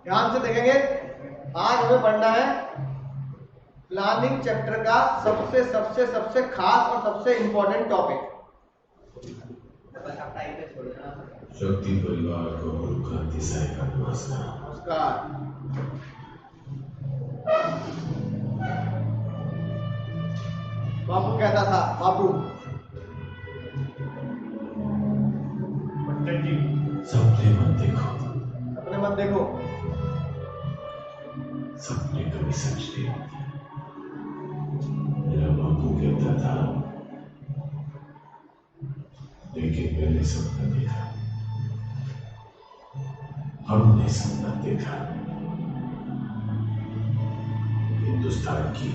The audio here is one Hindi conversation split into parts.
ध्यान से देखेंगे, आज हमें पढ़ना है प्लानिंग चैप्टर का सबसे सबसे सबसे खास और सबसे इंपॉर्टेंट टॉपिक। शक्ति परिवार को गुरु क्रांति साई का नमस्कार। बापू कहता था, बापू सपने मत देखो, अपने मत देखो, सपने कभी सच नहीं होते। मेरा बापू कहता था, लेकिन मैंने सपना देखा, हमने सपना देखा हिंदुस्तान की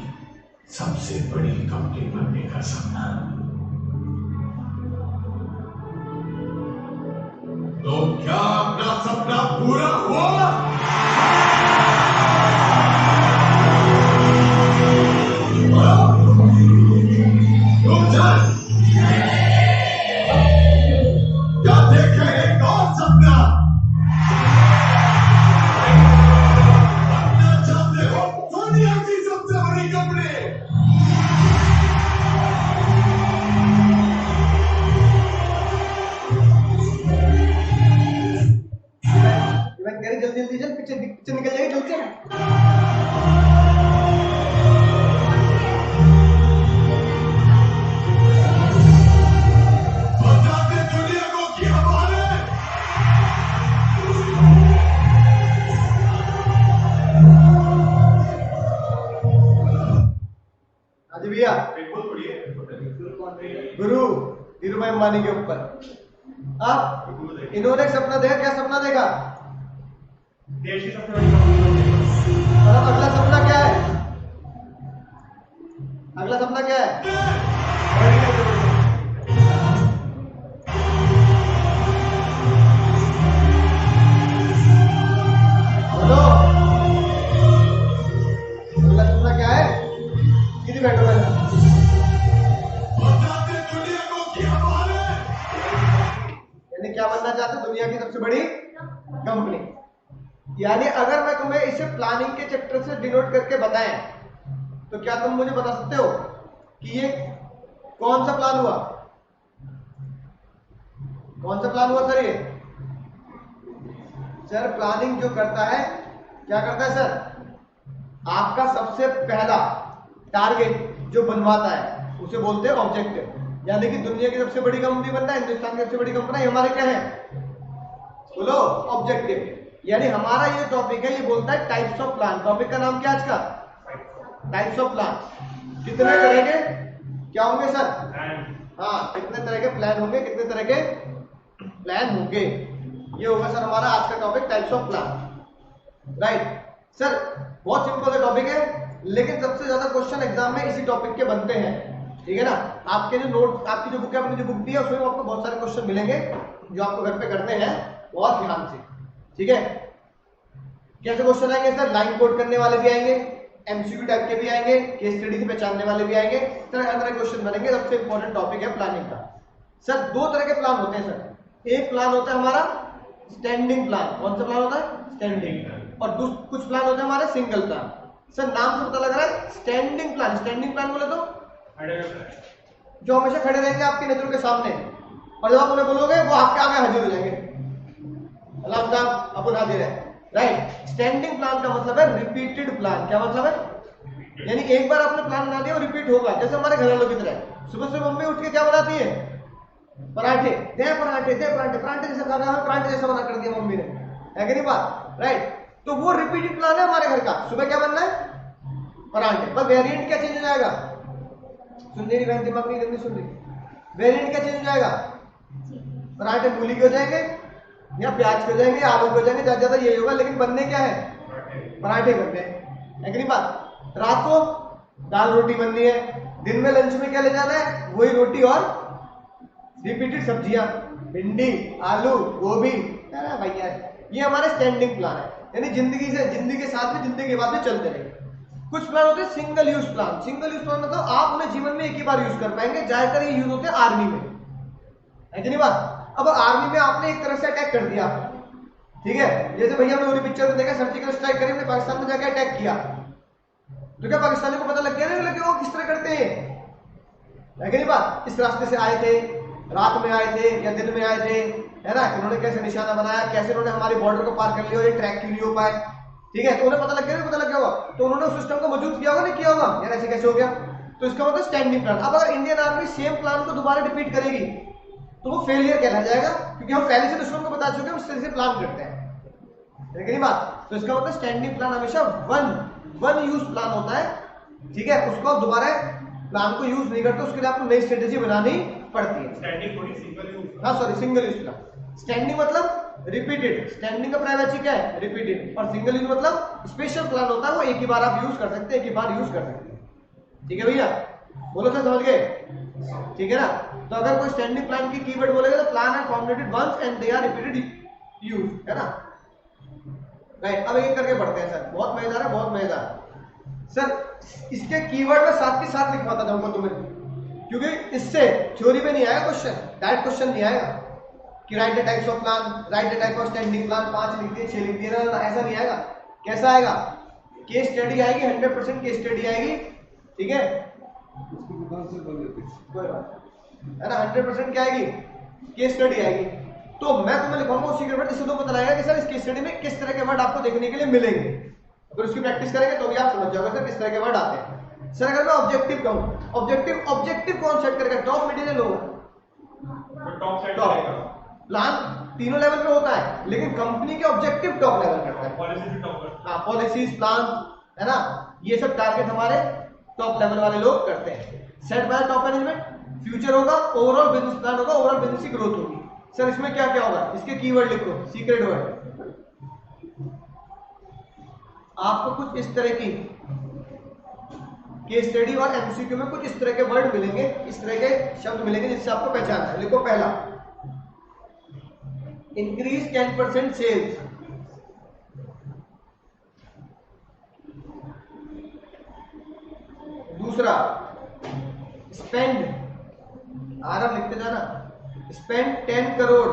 सबसे बड़ी कंपनी बनने का सपना। तो क्या अपना सपना पूरा हुआ? क्या देखे एक और सपना? बनना चाहते हो दुनिया की सबसे बड़ी कंपनी? जल्दी जल्दी चल, पीछे निकल जाएगी जल्दी से। बताते दुनिया को कि हमारे हाजी भैया, गुरु धीरूभाई अंबानी के ऊपर अब इन्होंने एक सपना देखा। क्या सपना देखा? देश की सबसे बड़ी कंपनी। और अब अगला सपना क्या है? अगला सपना क्या है? बोलो, अगला सपना क्या है? कितनी बैठो पहले। बताते दुनिया को कि हमारे यानी क्या बनना चाहते? दुनिया की सबसे बड़ी कंपनी। यानी अगर मैं तुम्हें इसे प्लानिंग के चैप्टर से डिनोट करके बताएं तो क्या तुम मुझे बता सकते हो कि ये कौन सा प्लान हुआ? कौन सा प्लान हुआ सर? ये सर प्लानिंग जो करता है, क्या करता है सर? आपका सबसे पहला टारगेट जो बनवाता है उसे बोलते हैं ऑब्जेक्टिव। यानी कि दुनिया की सबसे बड़ी कंपनी बनना है, हिंदुस्तान की सबसे बड़ी कंपनी, हमारे क्या है? बोलो, ऑब्जेक्टिव। यानी हमारा ये टॉपिक है, ये बोलता है टाइप्स ऑफ प्लान। टॉपिक का नाम क्या आज का? Types of plan. कितने तरह के क्या होंगे सर? हाँ, कितने तरह के प्लान होंगे, कितने तरह के प्लान होंगे, ये होगा सर हमारा आज का topic, types of plan. Right sir, बहुत सिंपल सा टॉपिक है, लेकिन सबसे ज्यादा क्वेश्चन एग्जाम में इसी टॉपिक के बनते हैं। ठीक है ना? आपके जो नोट, आपकी जो बुक है, अपनी जो बुक दी है उसमें आपको बहुत सारे क्वेश्चन मिलेंगे जो आपको घर पे करने हैं बहुत ध्यान से। ठीक है? कैसे क्वेश्चन आएंगे सर? लाइन कोड करने वाले भी आएंगे, एमसीक्यू टाइप के भी आएंगे, केस स्टडी से पहचानने वाले भी आएंगे, तरह तरह क्वेश्चन बनेंगे। सबसे इंपॉर्टेंट टॉपिक है प्लानिंग का। सर दो तरह के प्लान होते हैं सर। एक प्लान होता है हमारा स्टैंडिंग प्लान। कौन सा प्लान होता है? स्टैंडिंग। और कुछ प्लान होते हैं हमारे सिंगल प्लान। सर नाम से पता लग रहा है स्टैंडिंग प्लान। स्टैंडिंग प्लान बोले तो जो हमेशा खड़े रहेंगे आपकी नजरों के सामने, और जब आप उन्हें बोलोगे वो आपके आगे हाजिर हो जाएंगे। अल्लाह साहब अपन हाजिर है। राइट? स्टैंडिंग प्लान का मतलब है रिपीटेड प्लान। क्या मतलब है? यानी एक बार आपने प्लान बना दिया और रिपीट होगा। जैसे हमारे घर वालों की तरह सुबह सुबह मम्मी उठ के क्या बनाती है? पराठे। दे पराठे, दे पराठे, पराठे जैसा खाना है, पराठे जैसा बना कर दिया मम्मी ने, है कि नहीं बात? राइट? तो वो रिपीटेड प्लान है हमारे घर का। सुबह क्या बनना है? पराठे। बस वेरिएंट क्या चेंज हो जाएगा? सुन रही बहन, दिमाग नहीं सुन रही। वेरिएंट क्या चेंज हो जाएगा? पराठे मूली के हो जाएंगे या प्याज के हो जाएंगे, आलू के हो जाएंगे, ज्यादा ज्यादा यही होगा, लेकिन बनने क्या है? पराठे बनने, है कि नहीं बात? रात को दाल रोटी बननी है, दिन में लंच में क्या ले जाना है? वही रोटी और रिपीटेड सब्जियां, भिंडी, आलू, गोभी। भैया ये हमारे स्टैंडिंग प्लान है, यानी जिंदगी के साथ में, जिंदगी के बाद में चलते रहेंगे। कुछ प्लान होते हैं single use plan. Single use plan मतलब आप उन्हें जीवन में एक ही बार यूज कर पाएंगे। ज्यादातर ये यूज होते हैं आर्मी में, है कि नहीं बात? अब आर्मी में आपने एक तरह से अटैक कर दिया, ठीक है, जैसे भैया हमने पूरी पिक्चर में देखा, सर्जिकल स्ट्राइक करी, हमने पाकिस्तान में जाके अटैक किया, तो क्या पाकिस्तानियों को पता लग गया नहीं कि वो किस तरह करते हैं? है कि नहीं बात? इस रास्ते से आए थे, रात में आए थे या दिन में आए थे, है ना, इन्होंने कैसे निशाना बनाया, कैसे इन्होंने हमारी बॉर्डर को पार कर लिया और ये ट्रैक क्यों नहीं हो पाए, ठीक है, तो उन्हें पता लग गया नहीं, पता लग गया होगा, तो उन्होंने उस सिस्टम को मौजूद किया होगा नहीं किया होगा, यार ऐसे कैसे हो गया? तो इसका मतलब स्टैंडिंग प्लान। अब अगर इंडियन आर्मी सेम प्लान को दोबारा रिपीट करेगी तो वो फेलियर कहला जाएगा, क्योंकि हम पहले से दुश्मन को बता चुके हैं उस तरह से प्लान करते हैं, है कि नहीं बात? तो इसका मतलब स्टैंडिंग प्लान हमेशा वन यूज प्लान होता है, ठीक है, उसको आप दोबारा प्लान को यूज नहीं करते, उसके लिए आपको नई स्ट्रेटेजी बनानी पड़ती है। स्टैंडिंग थोड़ी सिंगल यूज, हाँ sorry, single use plan. Standing मतलब रिपीटेड, स्टैंडिंग का प्राइवेसी क्या है? रिपीटेड, और सिंगल यूज मतलब स्पेशल प्लान होता है, वो एक ही बार आप यूज कर सकते हैं, एक ही बार यूज कर सकते हैं, ठीक है भैया? बोलो सर, समझ गए? ठीक है ना? तो अगर कोई स्टैंडिंग प्लान की कीवर्ड बोलेगा तो plan are formulated once and they are repeated use, है ना? राइट, अब एक करके पढ़ते हैं सर, बहुत मजेदार है, बहुत मजेदार सर। इसके कीवर्ड में साथ के साथ लिखवाता जाऊंगा तुम्हें, क्योंकि इससे थ्योरी में नहीं आएगा क्वेश्चन, डायरेक्ट क्वेश्चन नहीं आएगा कि right the types of plan, right the type of standing plan, 5 लिख दिए 6 लिख दिए ना, ऐसा नहीं आएगा। कैसा आएगा? केस स्टडी आएगी, 100% केस स्टडी आएगी, ठीक है, कोई बात है ना, 100% क्या आएगी? केस स्टडी आएगी। तो मैं तुम्हें लिखवाऊंगा उसी के वर्ड, इससे तो पता लगेगा कि सर इस केस स्टडी में किस तरह के वर्ड आपको देखने के लिए मिलेंगे। अगर उसकी प्रैक्टिस करेंगे तो भी आप समझ जाओगे सर किस तरह के वर्ड आते हैं। सर अगर मैं ऑब्जेक्टिव कहूं, ऑब्जेक्टिव कौन सेट करेगा? टॉप, मिडिल या लो? टॉप सेट करेगा। प्लान तीनों लेवल पे होता है, लेकिन कंपनी के ऑब्जेक्टिव टॉप लेवल करता है। पॉलिसी भी टॉप करता हाँ, पॉलिसीज, प्लान, है ना, ये सब टारगेट हमारे टॉप लेवल वाले लोग करते हैं। Set bye top management, future होगा, ओवरऑल बिजनेस प्लान होगा, ओवरऑल बिजनेस की ग्रोथ होगी। सर इसमें क्या क्या होगा? इसके कीवर्ड लिखो, सीक्रेट वर्ड। आपको कुछ इस तरह की केस स्टडी और एमसीक्यू में कुछ इस तरह के वर्ड मिलेंगे, इस तरह के शब्द मिलेंगे जिससे आपको पहचानना है। लिखो पहला, इंक्रीज 10% सेल्स। दूसरा, स्पेंड, आराम लिखते जाना, spend 10 crore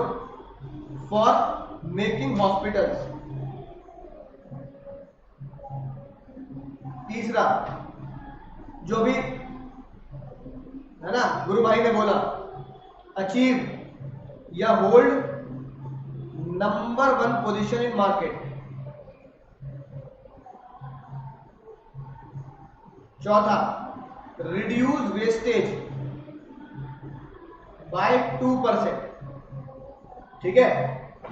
for making hospitals. तीसरा, जो भी है ना गुरु भाई ने बोला, अचीव या hold number 1 position in market. चौथा, रिड्यूस वेस्टेज बाय 2%, ठीक है,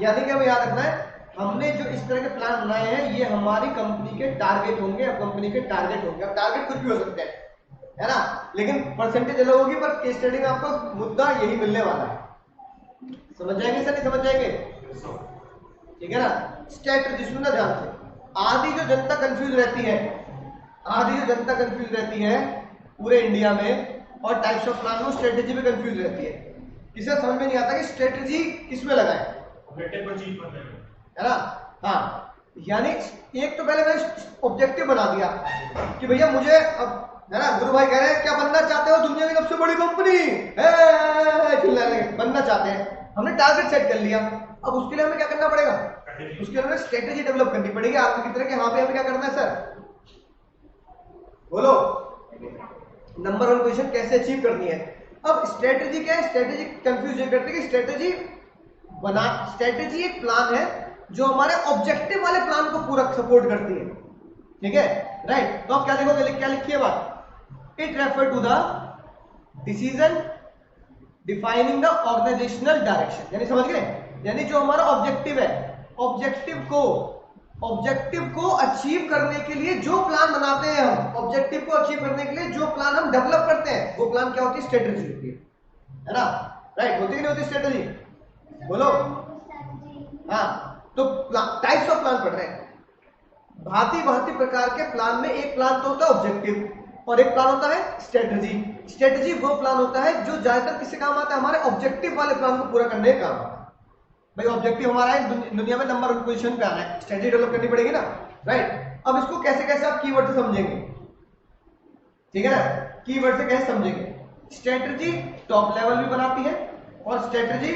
यानी कि हमें याद रखना है, हमने जो इस तरह के प्लान बनाए हैं ये हमारी कंपनी के टारगेट होंगे, अब कंपनी के टारगेट होंगे। अब टारगेट कुछ भी हो सकते हैं, है ना, लेकिन परसेंटेज अलग होगी, पर केस स्टडी में आपको मुद्दा यही मिलने वाला है। समझ जाएंगे सर, नहीं समझ जाएंगे? ठीक है ना? स्ट्रेटजी सुनना ध्यान से। आधी जो जनता कंफ्यूज रहती है, आधी जो जनता कंफ्यूज रहती है पूरे इंडिया में, और टाइप्स ऑफ प्लान में स्ट्रेटजी में कंफ्यूज रहती है। किसे समझ में नहीं आता कि स्ट्रेटजी किस में लगाए, ऑब्जेक्टिव को अचीव करने में, है ना? हाँ, यानी एक तो पहले मैंने ऑब्जेक्टिव बना दिया कि भैया मुझे, अब है ना, गुरु भाई कह रहे हैं क्या बनना चाहते हो? दुनिया की सबसे बड़ी कंपनी बनना चाहते हैं, हमने टारगेट सेट कर लिया। अब उसके लिए हमें क्या करना पड़ेगा? उसके लिए हमें स्ट्रेटेजी डेवलप करनी पड़ेगी आर्मी की तरह कि हाँ पे हमें क्या करना है सर, बोलो, नंबर 1 पोजीशन कैसे अचीव करनी है। अब स्ट्रेटेजी क्या है? स्ट्रेटेजी कंफ्यूज नहीं करते कि स्ट्रेटेजी बना, स्ट्रेटेजी एक प्लान है जो हमारे ऑब्जेक्टिव वाले प्लान को पूरा सपोर्ट करती है, ठीक है, राइट? तो आप क्या लिखोगे? क्या लिखिए बात, it refer to the decision defining the organisational direction. यानी समझ गए, यानी जो हमारा ऑब्जेक्टिव है, ऑब्जेक्टिव को अचीव करने के लिए जो प्लान बनाते हैं हम, ऑब्जेक्टिव को अचीव करने के लिए जो प्लान हम डेवलप करते हैं, वो प्लान क्या होती है? स्ट्रेटेजी होती है ना, राइट? होती कि नहीं होती स्ट्रेटेजी? बोलो। हाँ, तो टाइप्स ऑफ प्लान पढ़ रहे हैं, भांति भांति प्रकार के प्लान में एक प्लान तो होता है ऑब्जेक्टिव, और एक प्लान होता है स्ट्रेटजी। स्ट्रेटजी वो प्लान होता है जो ज्यादातर किससे काम आता है? हमारे ऑब्जेक्टिव वाले प्लान को पूरा करने का काम आता है। भाई ऑब्जेक्टिव हमारा है दुनिया में नंबर 1 पोजीशन पे आना है, स्ट्रेटजी डेवलप करनी पड़ेगी ना, राइट? अब इसको कैसे कैसे आप कीवर्ड से समझेंगे, ठीक है ना? कीवर्ड से कैसे समझेंगे? स्ट्रेटजी टॉप लेवल भी बनाती है और स्ट्रेटजी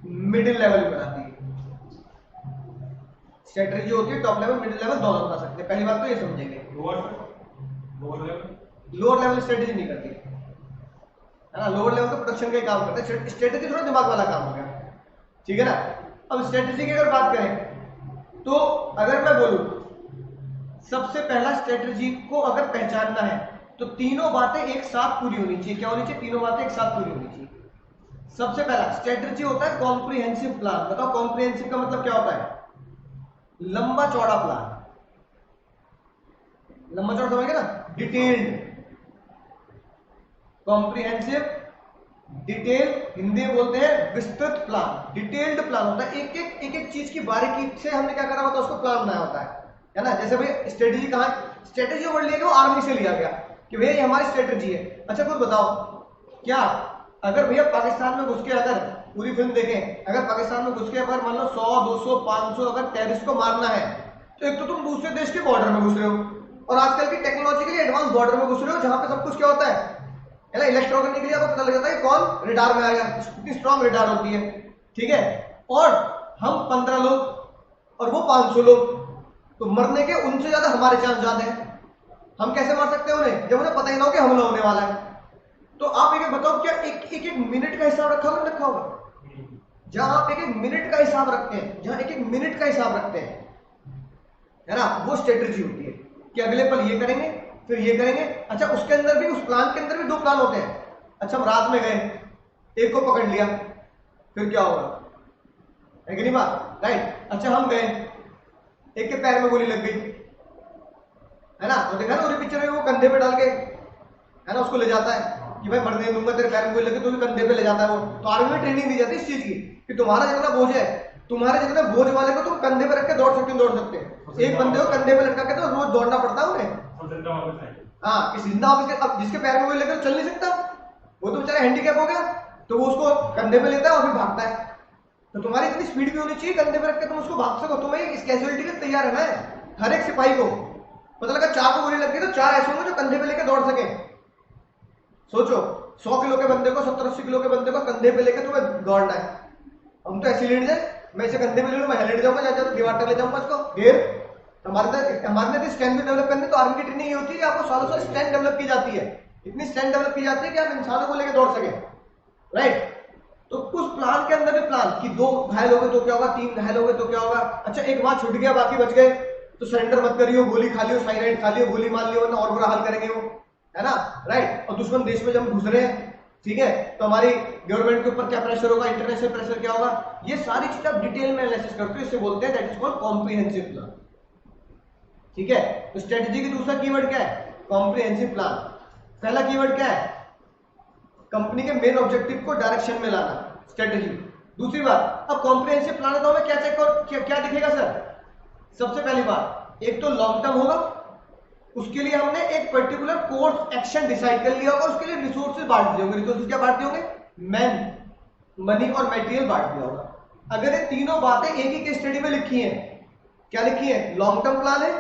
मिडिल लेवल भी बनाती है। स्ट्रेटजी जो होती है टॉप लेवल मिडिल लेवल दोनों बना सकते हैं। पहली बात तो ये समझेंगे। Lower level lower level strategy नहीं करती है ना, लोअर लेवल तो प्रोडक्शन का ही काम करता है, स्ट्रेटजी थोड़ा दिमाग वाला काम हो गया, ठीक है ना। अब स्ट्रेटजी की अगर बात करें तो अगर मैं बोलूं सबसे पहला स्ट्रेटजी को अगर पहचानना है तो तीनों बातें एक साथ पूरी होनी चाहिए। क्या होनी चाहिए? तीनों बातें एक साथ पूरी होनी चाहिए। सबसे पहला स्ट्रेटजी होता है कॉम्प्रिहेंसिव प्लान। बताओ कॉम्प्रिहेंसिव का मतलब क्या होता है? लंबा चौड़ा प्लान। लंबा चौड़ा समझ गए ना? डिटेल्ड। कॉम्प्रिहेंसिव, डिटेल, हिंदी में बोलते हैं विस्तृत प्लान। डिटेल्ड प्लान होता है, एक एक चीज की बारीकी से हमने क्या करा होता है, उसको प्लान बनाया होता है ना। जैसे भाई स्ट्रेटजी कहाँ, स्ट्रेटजी वर्ड लिया गया वो आर्मी से लिया गया कि भैया ये हमारी स्ट्रेटजी है। अच्छा खुद बताओ, क्या अगर भैया पाकिस्तान में घुस के अगर पूरी फिल्म देखें, अगर पाकिस्तान में घुस के अगर मान लो 100, 200, 500 अगर टेररिस्ट को मारना है तो एक तो तुम दूसरे देश के बॉर्डर में घुस रहे हो और आजकल की टेक्नोलॉजिकली एडवांस बॉर्डर में घुस रहे हो जहां पे सब कुछ क्या होता है ना, इलेक्ट्रो करने के लिए आपको पता लग जाता है कौन रेडार में आएगा, कितनी स्ट्रॉन्ग रेडार होती है, ठीक है। और हम 15 लोग और वो 500 लोग, तो मरने के उनसे ज्यादा हमारे चांस ज्यादा है। हम कैसे मार सकते हैं उन्हें जब उन्हें पता ही ना हो कि हमला होने वाला है। तो आप एक बताओ, क्या एक मिनट का हिसाब रखा होगा? रखा होगा। जहां आप एक मिनट का हिसाब रखते हैं, जहां एक मिनट का हिसाब रखते हैं, है ना, वो स्ट्रेटजी होती है कि अगले पल ये करेंगे फिर ये करेंगे। अच्छा उसके अंदर भी, उस प्लान के अंदर भी 2 प्लान होते हैं। अच्छा हम रात में गए, एक को पकड़ लिया, फिर क्या होगा? है कि नहीं बात? राइट। अच्छा हम गए, एक के पैर में गोली लग गई, है ना, तो देखा ना पूरी पिक्चर में वो कंधे पे डाल के, है ना, उसको ले जाता है कि भाई मरने दूंगा, तेरे पैर में गोली लगे, तो भी कंधे पे ले जाता है वो। तो आर्मी में ट्रेनिंग दी जाती है इस चीज की कि तुम्हारा जितना बोझ है, तुम्हारे जितना बोझ वाले को तुम कंधे पे रख के दौड़ सकते हो, दौड़ सकते हैं। एक बंदे को कंधे पे लटका के तो रोज दौड़ना पड़ता है उन्हें। हाँ, कि जिंदा ऑफिस, अब जिसके पैर में गोली लगे तो चल नहीं सकता, वो तो बेचारा हैंडीकैप हो गया, तो वो उसको कंधे पे लेता है और फिर भागता है। तो तुम्हारी इतनी स्पीड भी होनी चाहिए कंधे पे रख के तुम उसको भाग सको। तुम्हें इस कैजुअलिटी के तैयार रहना है। हर एक सिपाही को पता लगा 4 को गोली लग गई तो 4 ऐसे होंगे जो कंधे पे लेके दौड़ सके। सोचो 100 किलो के बंदे को, 70-80 किलो के बंदे को कंधे पे लेके तुम्हें दौड़ना है। हम तो ऐसे लेट जाए, मैं इसे कंधे पे ले लूं, मैं लेट जाऊंगा, जाकर तो दीवार तक ले जाऊंगा इसको घेर। हमारे स्ट्रेंथ भी डेवलप करनी, तो आर्मी की ट्रेनिंग ये होती है कि आपको सालों साल स्ट्रेंथ डेवलप की जाती है। इतनी स्ट्रेंथ डेवलप की जाती है कि आप इंसानों को लेकर दौड़ सके, राइट। तो उस प्लान के अंदर भी प्लान कि 2 घायल हो गए तो क्या होगा, 3 घायल हो गए तो क्या होगा। अच्छा एक बार छूट गया, बाकी बच गए, तो सरेंडर मत करियो, गोली खा लियो, साइनाइड खा लियो, गोली मार लियो, वरना और बुरा हाल करेंगे वो, है ना, राइट। और दुश्मन देश में जब हम घुस रहे हैं, ठीक है, तो हमारी गवर्नमेंट के ऊपर क्या प्रेशर होगा, इंटरनेशनल प्रेशर क्या होगा, ये सारी चीज आप डिटेल में एनालिसिस करते हो, इसे बोलते हैं that is called comprehensive plan, ठीक है। तो स्ट्रेटजी की दूसरा कीवर्ड क्या है? Comprehensive plan. पहला कीवर्ड क्या है? कंपनी के मेन ऑब्जेक्टिव को डायरेक्शन में लाना, स्ट्रेटजी। दूसरी बात, अब कॉम्प्रिहेंसिव प्लान है तो हमें क्या चेक कर, क्या दिखेगा सर? सबसे पहली बात, एक तो लॉन्ग टर्म होगा, उसके लिए हमने एक पर्टिकुलर कोर्स एक्शन डिसाइड कर लिया होगा, उसके लिए रिसोर्सेज बांट दिए होंगे। रिसोर्सेज क्या बांट दिए होंगे? मैन, मनी और मटेरियल बांट दिया होगा। अगर ये तीनों बातें एक ही केस स्टडी में लिखी हैं, क्या लिखी है? लॉन्ग टर्म प्लान है।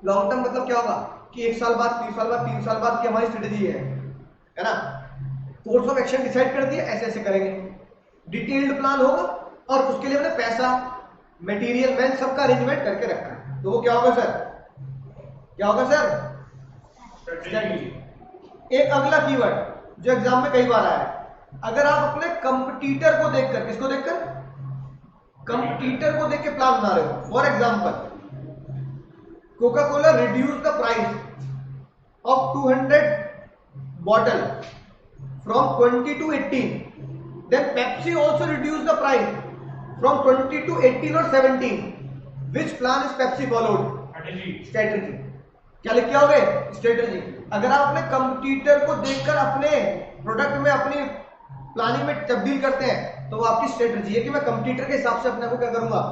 लॉन्ग टर्म मतलब क्या होगा कि 1 साल बाद, 3 साल बाद, 3 साल बाद की हमारी स्ट्रेटजी है ना। कोर्स ऑफ एक्शन डिसाइड कर दिया, ऐसे ऐसे करेंगे। डिटेल्ड प्लान होगा और उसके लिए हमने पैसा, मटेरियल, मैन सबका अरेंजमेंट करके रखा है, तो वो क्या होगा सर? क्या होगा सर? स्ट्रेटजी। एक अगला कीवर्ड जो एग्जाम में कई बार आया है, अगर आप अपने कंपटीटर को देखकर, किसको देखकर? कंपटीटर को देख के प्लान बना रहे हो। For example, Coca Cola reduce the price of 200 bottle from 20 to 18, then Pepsi also reduced the price from 20 to 18 or 17. Which plan is Pepsi followed? Strategy. क्या लिख के आओगे? स्ट्रेटजी। अगर आप अपने कंपटीटर को देखकर अपने प्रोडक्ट में, अपनी प्लानिंग में तब्दील करते हैं, तो वो आपकी स्ट्रेटजी है कि मैं कंपटीटर के हिसाब से अपने को क्या करूंगा,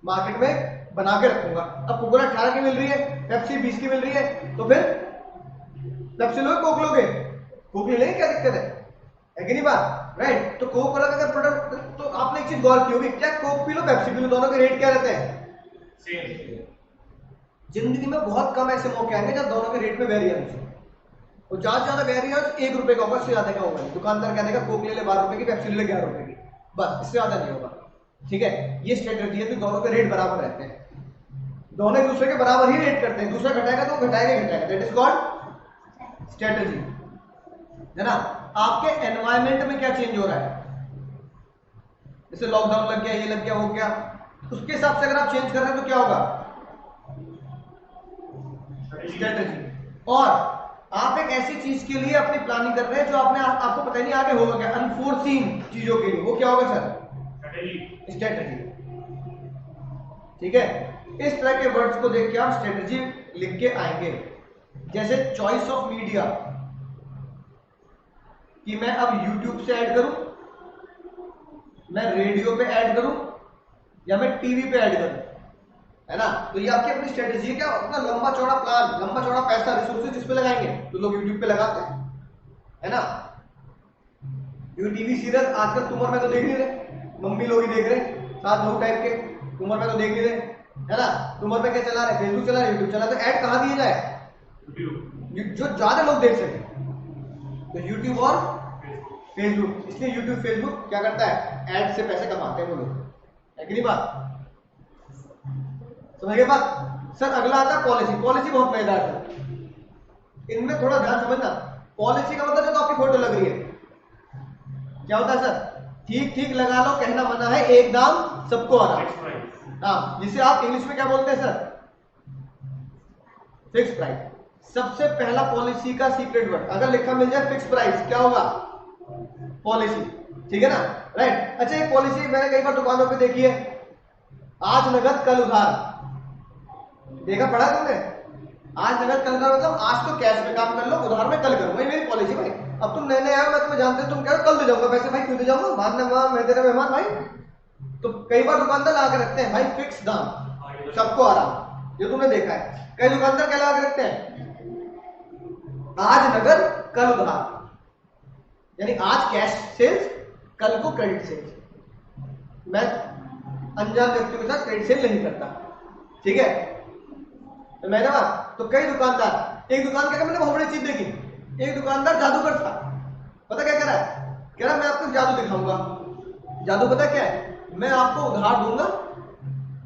मार्केट में बना के रखूंगा। अब कोकोला 18 की मिल रही है, पेप्सी 20 की मिल रही है, तो फिर पेप्सी लोगे, कोक लोगे? कोक ले लेंगे, क्या दिक्कत है कि नहीं बात, राइट। तो कोक कोला का अगर प्रोडक्ट, तो आपने एक चीज गौर की होगी, क्या Coke P low, Pepsi P low, दोनों के रेट क्या रहते हैं? सेम। जिंदगी में बहुत कम ऐसे मौके आएंगे जब दोनों के रेट में वेरिएंस हो, और ज्यादा वेरिएंस 1 रुपए का होगा, इससे ज्यादा का होगा। दुकानदार क्या देगा, कोक ले ले 12 रुपए की, पेप्सी ले ले 11 रुपए की, बस, इससे ज्यादा नहीं होगा। ठीक है, ये स्ट्रेटेजी है। तो दोनों के रेट बराबर रहते हैं, दोनों एक दूसरे के बराबर ही रेट करते हैं, दूसरा घटाएगा तो घटाएगा ही घटाएगा। दैट इज कॉल्ड स्ट्रेटेजी, है ना। आपके एनवायरमेंट में क्या चेंज हो रहा है, जैसे लॉकडाउन लग गया, ये लग गया, हो गया, उसके हिसाब से अगर आप चेंज कर रहे हैं तो क्या होगा, स्ट्रेटेजी। और आप एक ऐसी चीज के लिए अपनी प्लानिंग कर रहे हैं जो आपको पता ही नहीं आगे होगा क्या, अनफोर्सीन चीजों के लिए, वो क्या होगा सर, स्ट्रेटेजी। ठीक है, इस तरह के वर्ड्स को देख के आप स्ट्रेटेजी लिख के आएंगे। जैसे चॉइस ऑफ मीडिया, कि मैं अब YouTube से ऐड करूं, मैं रेडियो पे ऐड करूं, या मैं टीवी पे ऐड करूं, है ना। तो ये आपकी अपनी स्ट्रेटेजी है। क्या अपना लंबा चौड़ा प्लान, लंबा चौड़ा पैसा, रिसोर्सेज जिस पे लगाएंगे, तो लोग YouTube पे लगाते हैं, है ना। ये टीवी सीरियल आजकल तुम और मैं तो देख नहीं रहे, मम्मी लोग ही देख रहे हैं, साथ लोग टाइप के, तुम और मैं तो देख नहीं रहे, है ना। तुम और मैं क्या चला रहे, फेसबुक चला रहे, यूट्यूब चला, तो ऐड कहां दिया जाए, जो ज्यादा लोग देख सके, तो यूट्यूब और फेसबुक। इसलिए यूट्यूब फेसबुक क्या करता है, ऐड से पैसे कमाते हैं वो लोग, है कि नहीं बात, समझ गए बात। सर अगला आता है पॉलिसी। पॉलिसी बहुत मजेदार है, इनमें थोड़ा ध्यान समझना। पॉलिसी का मतलब जो आपकी फोटो लग रही है, क्या होता है सर, ठीक ठीक लगा लो, कहना मना है, एक दाम सबको आराम। हाँ, जिसे आप इंग्लिश में क्या बोलते हैं सर, फिक्स प्राइस। सबसे पहला पॉलिसी का सीक्रेट वर्ड अगर लिखा मिल जाए फिक्स प्राइस, क्या होगा, पॉलिसी। ठीक है ना, राइट। अच्छा, एक पॉलिसी मैंने कई बार दुकानों पे देखी है, आज नगद कल उधार, देखा पढ़ा तुमने, आज नगद कल उधार, मतलब आज तो कैश में काम कर लो, उधार में कल करो, भाई मेरी पॉलिसी। भाई अब तुम नए नए आए, मैं तुम्हें जानते, तुम कह रहे हो कल दे जाऊंगा पैसे, भाई क्यों दे जाऊंगा, मैं तेरा मेहमान भाई। तो कई बार दुकानदार लगा के रखते हैं भाई फिक्स दाम, सबको आराम, ये तुमने देखा है। कई दुकानदार क्या लगा के रखते हैं, आज नगद कल उधार, यानी आज कैश सेल्स, कल को क्रेडिट सेल्स। मैं अनजान व्यक्तियों के साथ क्रेडिट सेल नहीं करता, ठीक है। तो मैंने बात, तो कई दुकानदार, एक दुकान क्या, मैंने बहुत बड़ी चीज देखी, एक दुकानदार जादूगर था, पता क्या कह रहा है, कह रहा है मैं आपको जादू दिखाऊंगा। जादू पता क्या है, मैं आपको उधार दूंगा,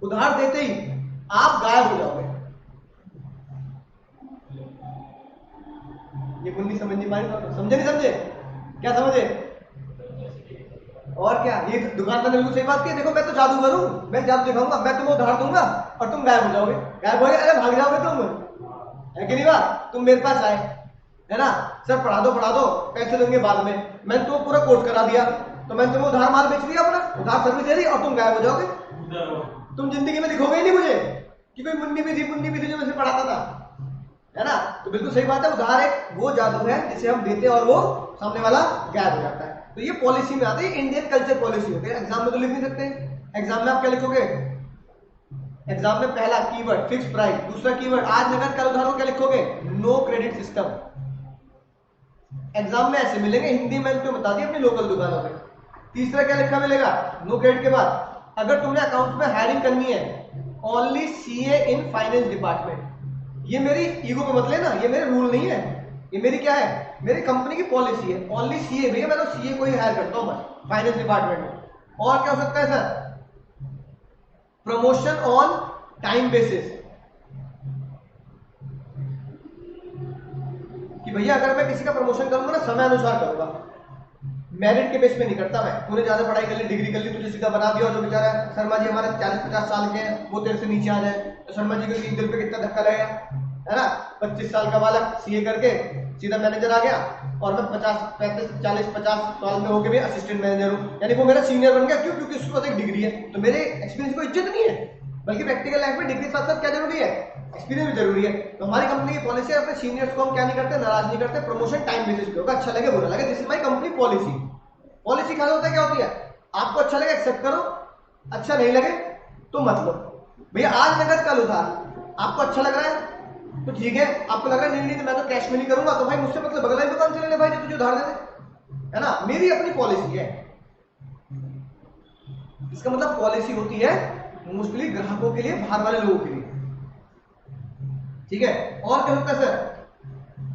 उधार देते ही आप गायब हो जाओगे। ये कुंडी समझ नहीं पाए, समझे नहीं समझे, क्या समझे, और क्या। ये दुकानदार ने बिल्कुल सही बात की, देखो मैं तो जादूगर हूं, मैं जादू दिखाऊंगा, मैं तुम्हें उधार दूंगा और तुम गायब हो जाओगे। गायब हो गए, अरे भाग जाओगे तुम, है कि नहीं बात। तुम मेरे पास आए, है ना, सर पढ़ा दो, पैसे देंगे बाद में, मैंने तो पूरा कोर्स करा दिया, तो मैंने तुम्हें उधार माल बेच दिया, अपना उधार सर्विस दे दी, और तुम गायब हो जाओगे। तुम जिंदगी में दिखोगे ही नहीं मुझे कि कोई मुन्नी भी थी जो मुझे पढ़ाता था, है ना। तो बिल्कुल सही बात है, उधार एक वो जादू है जिसे हम देते हैं और वो सामने वाला गायब हो जाता है। तो ये पॉलिसी में आती है, इंडियन कल्चर पॉलिसी होती है। एग्जाम में तो लिख नहीं सकते, एग्जाम में आप क्या लिखोगे, एग्जाम में पहला कीवर्ड फिक्स प्राइस, दूसरा कीवर्ड आज नगद कल उधार, क्या लिखोगे, नो क्रेडिट सिस्टम। एग्जाम में ऐसे मिलेंगे, हिंदी में तो बता दिया अपनी लोकल दुकानों में। तीसरा क्या लिखा मिलेगा, नो क्रेडिट के बाद अगर तुमने अकाउंट में हायरिंग करनी है, only CA in finance department. ये मेरी ईगो पे मत लेना, ये मेरे रूल नहीं है, ये मेरी क्या है, मेरी कंपनी की पॉलिसी है, ओनली सीए। भैया मैं तो सीए को ही हायर करता हूं बस फाइनेंस डिपार्टमेंट में। और क्या हो सकता है sir, promotion on time basis, कि भैया अगर मैं किसी का प्रमोशन करूंगा ना, समय अनुसार करूंगा, मेरिट के बेस पे नहीं करता मैं। तूने ज्यादा पढ़ाई कर ली, डिग्री कर ली, तुझे सीधा बना दिया, और जो बेचारा शर्मा जी हमारे 40-50 साल के हैं, वो तेरे से नीचे आ जाए, तो शर्मा जी के दिल पे कितना धक्का लगेगा, है ना। 25 साल का बालक सीए करके सीधा मैनेजर आ गया, और मैं 40-50 साल में होकर भी असिस्टेंट मैनेजर हूँ, यानी वो मेरा सीनियर बन गया। क्यों, क्योंकि उसके पास एक डिग्री है। तो मेरे एक्सपीरियंस को इज्जत नहीं है, बल्कि प्रैक्टिकल लाइफ में डिग्री साथ साथ क्या जरूरी है, एक्सपीरियंस भी जरूरी है। तो हमारी कंपनी की पॉलिसी है, अपने सीनियर्स को हम क्या नहीं करते, नाराज नहीं करते, प्रमोशन टाइम बेसिस पे होगा, अच्छा लगे बुरा लगे, this is my company policy. Policy क्या होता है, क्या होती है, आपको अच्छा लगे एक्सेप्ट करो, अच्छा नहीं लगे तो मत लो। भैया आज नगद कल उधार, आपको अच्छा लग रहा है तो ठीक है, आपको लग रहा है नहीं तो मैं तो कैश में नहीं करूंगा, तो भाई मुझसे मतलब बगल की दुकान से ले ले भाई, जो तुझे उधार दे दे, है ना। मेरी अपनी पॉलिसी है, इसका मतलब पॉलिसी होती है मोस्टली ग्राहकों के लिए, बाहर वाले लोगों के लिए, ठीक है। और क्या होता है सर,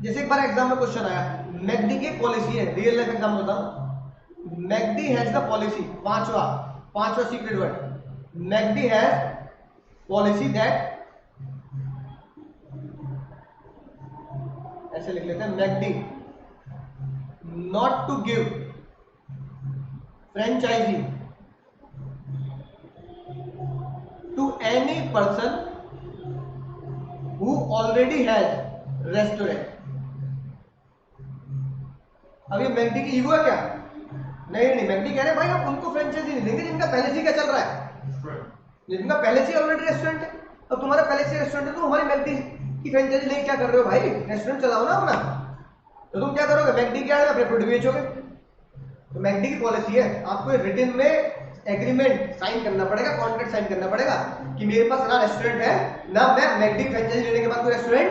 जैसे एक बार एग्जाम में क्वेश्चन आया, मैकडी की पॉलिसी है, रियल लाइफ एग्जाम होता, मैकडी हैज द पॉलिसी, 5वां secret word, McD has policy that, ऐसे लिख लेते हैं, McD not to give franchisee to any person who already has restaurant. अब ये मैकडी की ईगो है क्या? नहीं, मैकडी कह रहे हैं भाई आप उनको फ्रेंचाइजी नहीं देंगे जिनका पहले से क्या चल रहा है, जिनका पहले से ऑलरेडी रेस्टोरेंट है। अब तुम्हारा पहले से रेस्टोरेंट है तो हमारी मैकडी की फ्रेंचाइजी लेके क्या कर रहे हो भाई? रेस्टोरेंट चलाओ ना अपना। तो तुम क्या करोगे? मैकडी क्या है, अपने प्रोडक्ट बेचोगे। तो मैकडी की पॉलिसी है आपको रिटन में एग्रीमेंट साइन करना पड़ेगा, कॉन्ट्रैक्ट साइन करना पड़ेगा कि मेरे पास ना रेस्टोरेंट है, ना मैं मैकडी फ्रेंचाइजी लेने के बाद कोई रेस्टोरेंट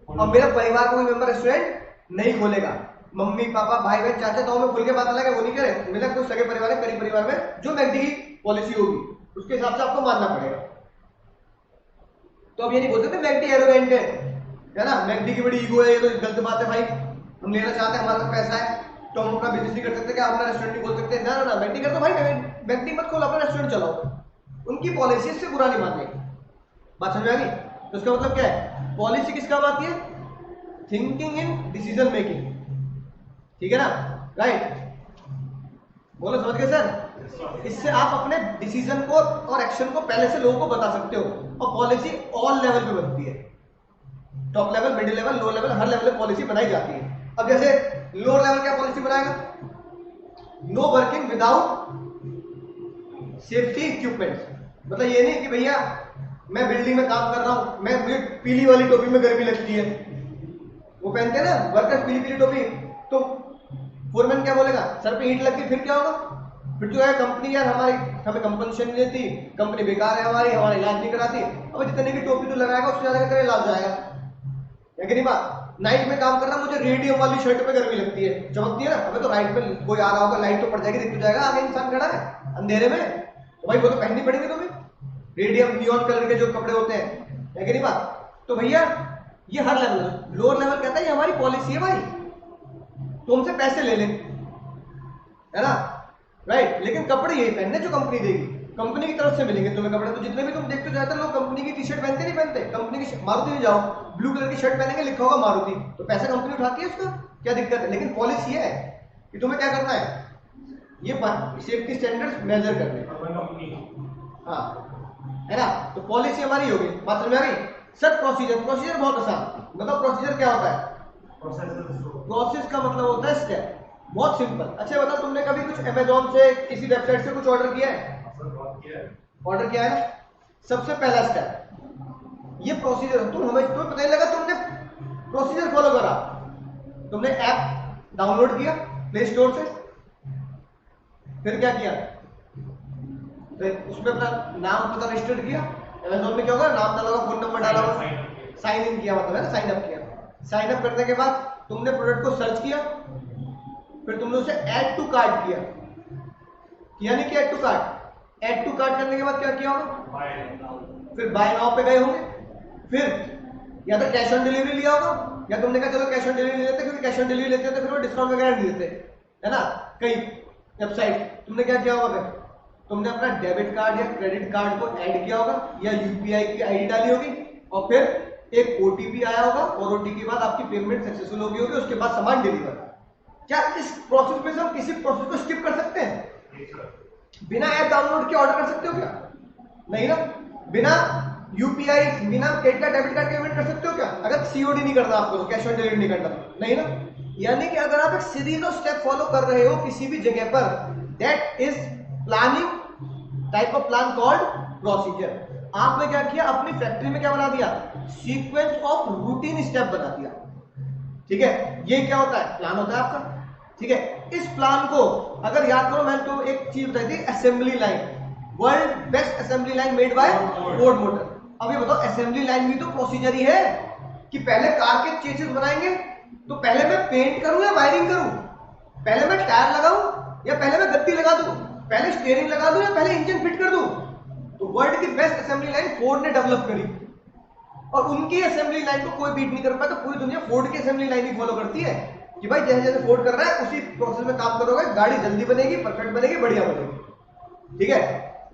और मेरा परिवार कोई मेंबर रेस्टोरेंट नहीं खोलेगा। मम्मी पापा भाई बहन चाचा तो में खुल के बात अलग है, वो नहीं करे, मेरा कोई सगे परिवार है, करीब परिवार में जो मैकडी की पॉलिसी होगी उसके हिसाब से आपको मानना पड़ेगा। तो अब ये नहीं बोल सकते मैकडी एरोगेंट है ना, मैकडी की बड़ी ईगो है, ये तो गलत बात है भाई, हम लेना चाहते हैं, हमारे पास पैसा है तो हम अपना बिजनेस नहीं कर सकते क्या, अपना रेस्टोरेंट नहीं खोल सकते? ना, मैकडी कर दो भाई, मैकडी मत खोलो, अपना रेस्टोरेंट चलाओ। उनकी पॉलिसी से बुरा नहीं मानने। बात समझ आ गई? तो इसका मतलब क्या है? पॉलिसी किस काम आती है? थिंकिंग इन डिसीजन मेकिंग, ठीक है ना, राइट? बोलो समझ गए सर? इससे आप अपने डिसीजन को और एक्शन को पहले से लोगों को बता सकते हो। और पॉलिसी ऑल लेवल पे बनती है, top level, middle level, low level, हर लेवल पे पॉलिसी बनाई जाती है। अब जैसे लोअर लेवल क्या पॉलिसी बनाएगा? No working without safety equipments. मतलब ये नहीं कि भैया मैं बिल्डिंग में काम कर रहा हूं, मैं मुझे पीली वाली टोपी में गर्मी लगती है, वो पहनते हैं ना वर्कर्स पीली टोपी, तो फोरमैन क्या बोलेगा? सर पे हीट लग गई, फिर क्या होगा? फिर जो है कंपनी यार हमें कंपनसेशन नहीं देती, कंपनी बेकार है हमारी, हमारा इलाज नहीं कराती। अब जितने की टोपी तो लगाएगा उससे ज्यादा तेरा इलाज जाएगा, है कि नहीं बात? नाइट में काम करना, मुझे रेडियम वाली शर्ट पे गर्मी लगती है, चमकती है ना, हमें तो राइट में कोई आ रहा होगा, लाइट तो पड़ जाएगी, दिख तो जाएगा आगे इंसान खड़ा है अंधेरे में, तो भाई वो तो पहननी पड़ेगी तुम्हें, रेडियम नियॉन कलर के जो कपड़े होते हैं, है कि नहीं बात? तो भैया ये हर लेवल, लोअर लेवल कहता है ये हमारी पॉलिसी है भाई, तो हमसे पैसे ले लें, है ना, राइट? लेकिन कपड़े यही पहनने जो कंपनी देगी, कंपनी की तरफ से मिलेंगे तुम्हें कपड़े। तो जितने भी तुम देखते हो ज्यादातर लोग कंपनी की टी शर्ट पहनते नहीं पहनते, कंपनी की मारुति में जाओ, ब्लू कलर की शर्ट पहनेंगे, लिखा होगा मारुति, तो पैसा कंपनी उठाती है उसका, क्या दिक्कत है? लेकिन पॉलिसी है कि तुम्हें क्या करना है, ये सेफ्टी स्टैंडर्ड्स मेजर करने, हाँ, है ना? तो पॉलिसी हमारी होगी। बात समझ में आ गई? सर प्रोसीजर बहुत आसान, मतलब प्रोसीजर क्या होता है? प्रोसेस का मतलब होता है स्टेप, बहुत सिंपल। अच्छा बताओ, तुमने कभी कुछ अमेज़न से किसी वेबसाइट से कुछ ऑर्डर किया है? ऑर्डर किया है ना? सबसे पहला स्टेप ये प्रोसीजर, तुम्हें पता नहीं लगा, तुमने प्रोसीजर फॉलो करा, तुमने ऐप डाउनलोड किया प्ले स्टोर से, फिर क्या किया? फिर उसमें अपना नाम पता रजिस्टर किया। अमेज़न में क्या होगा, नाम डाला होगा, फोन नंबर डाला होगा, साइन इन किया, मतलब है ना, साइन अप किया। साइन अप करने के बाद तुमने प्रोडक्ट को सर्च किया, फिर तुमने उसे ऐड टू कार्ट किया नहीं कि add to cart? Add to cart करने के बाद क्या किया होगा? फिर बाय नाउ पे गए होंगे, फिर या तो कैश ऑन डिलीवरी लिया होगा, या तुमने कहा चलो कैश ऑन डिलीवरी लेते, क्योंकि कैश ऑन डिलीवरी लेते तो फिर वो डिस्काउंट वगैरह नहीं देते, है ना, कई वेबसाइट। तुमने क्या किया होगा? फिर तुमने अपना डेबिट कार्ड या क्रेडिट कार्ड को ऐड किया होगा, या यूपीआई की आईडी डाली होगी, और फिर एक ओटीपी आया होगा, और ओटीपी के बाद आपकी पेमेंट सक्सेसफुल होगी, उसके बाद सामान डिलीवर। क्या इस प्रोसेस में से हम किसी प्रोसेस को स्किप कर सकते हैं? बिना ऐप डाउनलोड के ऑर्डर कर सकते हो क्या? नहीं ना। बिना यूपीआई, बिना credit card debit card payment कर सकते हो क्या? अगर सीओडी नहीं करना आपको, कैश ऑन डिलीवरी नहीं करना, नहीं ना। यानी कि अगर आप एक सीरीज ऑफ स्टेप फॉलो कर रहे हो किसी भी जगह पर, that is planning type of plan called procedure. आपने क्या किया? अपनी फैक्ट्री में क्या बना दिया? सीक्वेंस ऑफ रूटीन स्टेप बना दिया, ठीक है। ये क्या होता है? प्लान होता है आपका, ठीक है। इस प्लान को अगर याद करो, मैंने तो एक चीज बताई थी, assembly line, world best assembly line made by Ford motor. अब ये बताओ, असेंबली लाइन भी तो प्रोसीजर ही है कि पहले कार के चेसिस बनाएंगे तो पहले मैं पेंट करूं या वायरिंग करूं, पहले मैं टायर लगाऊं या पहले मैं गद्दी लगा दूं, पहले स्टीयरिंग लगा दूं या पहले इंजन फिट कर दूं। तो वर्ल्ड की बेस्ट असेंबली लाइन फोर्ड ने डेवलप करी, और उनकी असेंबली लाइन को कोई बीट नहीं कर पाया। तो पूरी दुनिया फोर्ड की असेंबली लाइन ही फॉलो करती है कि भाई जैसे जैसे फोर्ड कर रहा है उसी प्रोसेस में काम करोगे, गाड़ी जल्दी बनेगी, परफेक्ट बनेगी, बढ़िया बनेगी। ठीक है,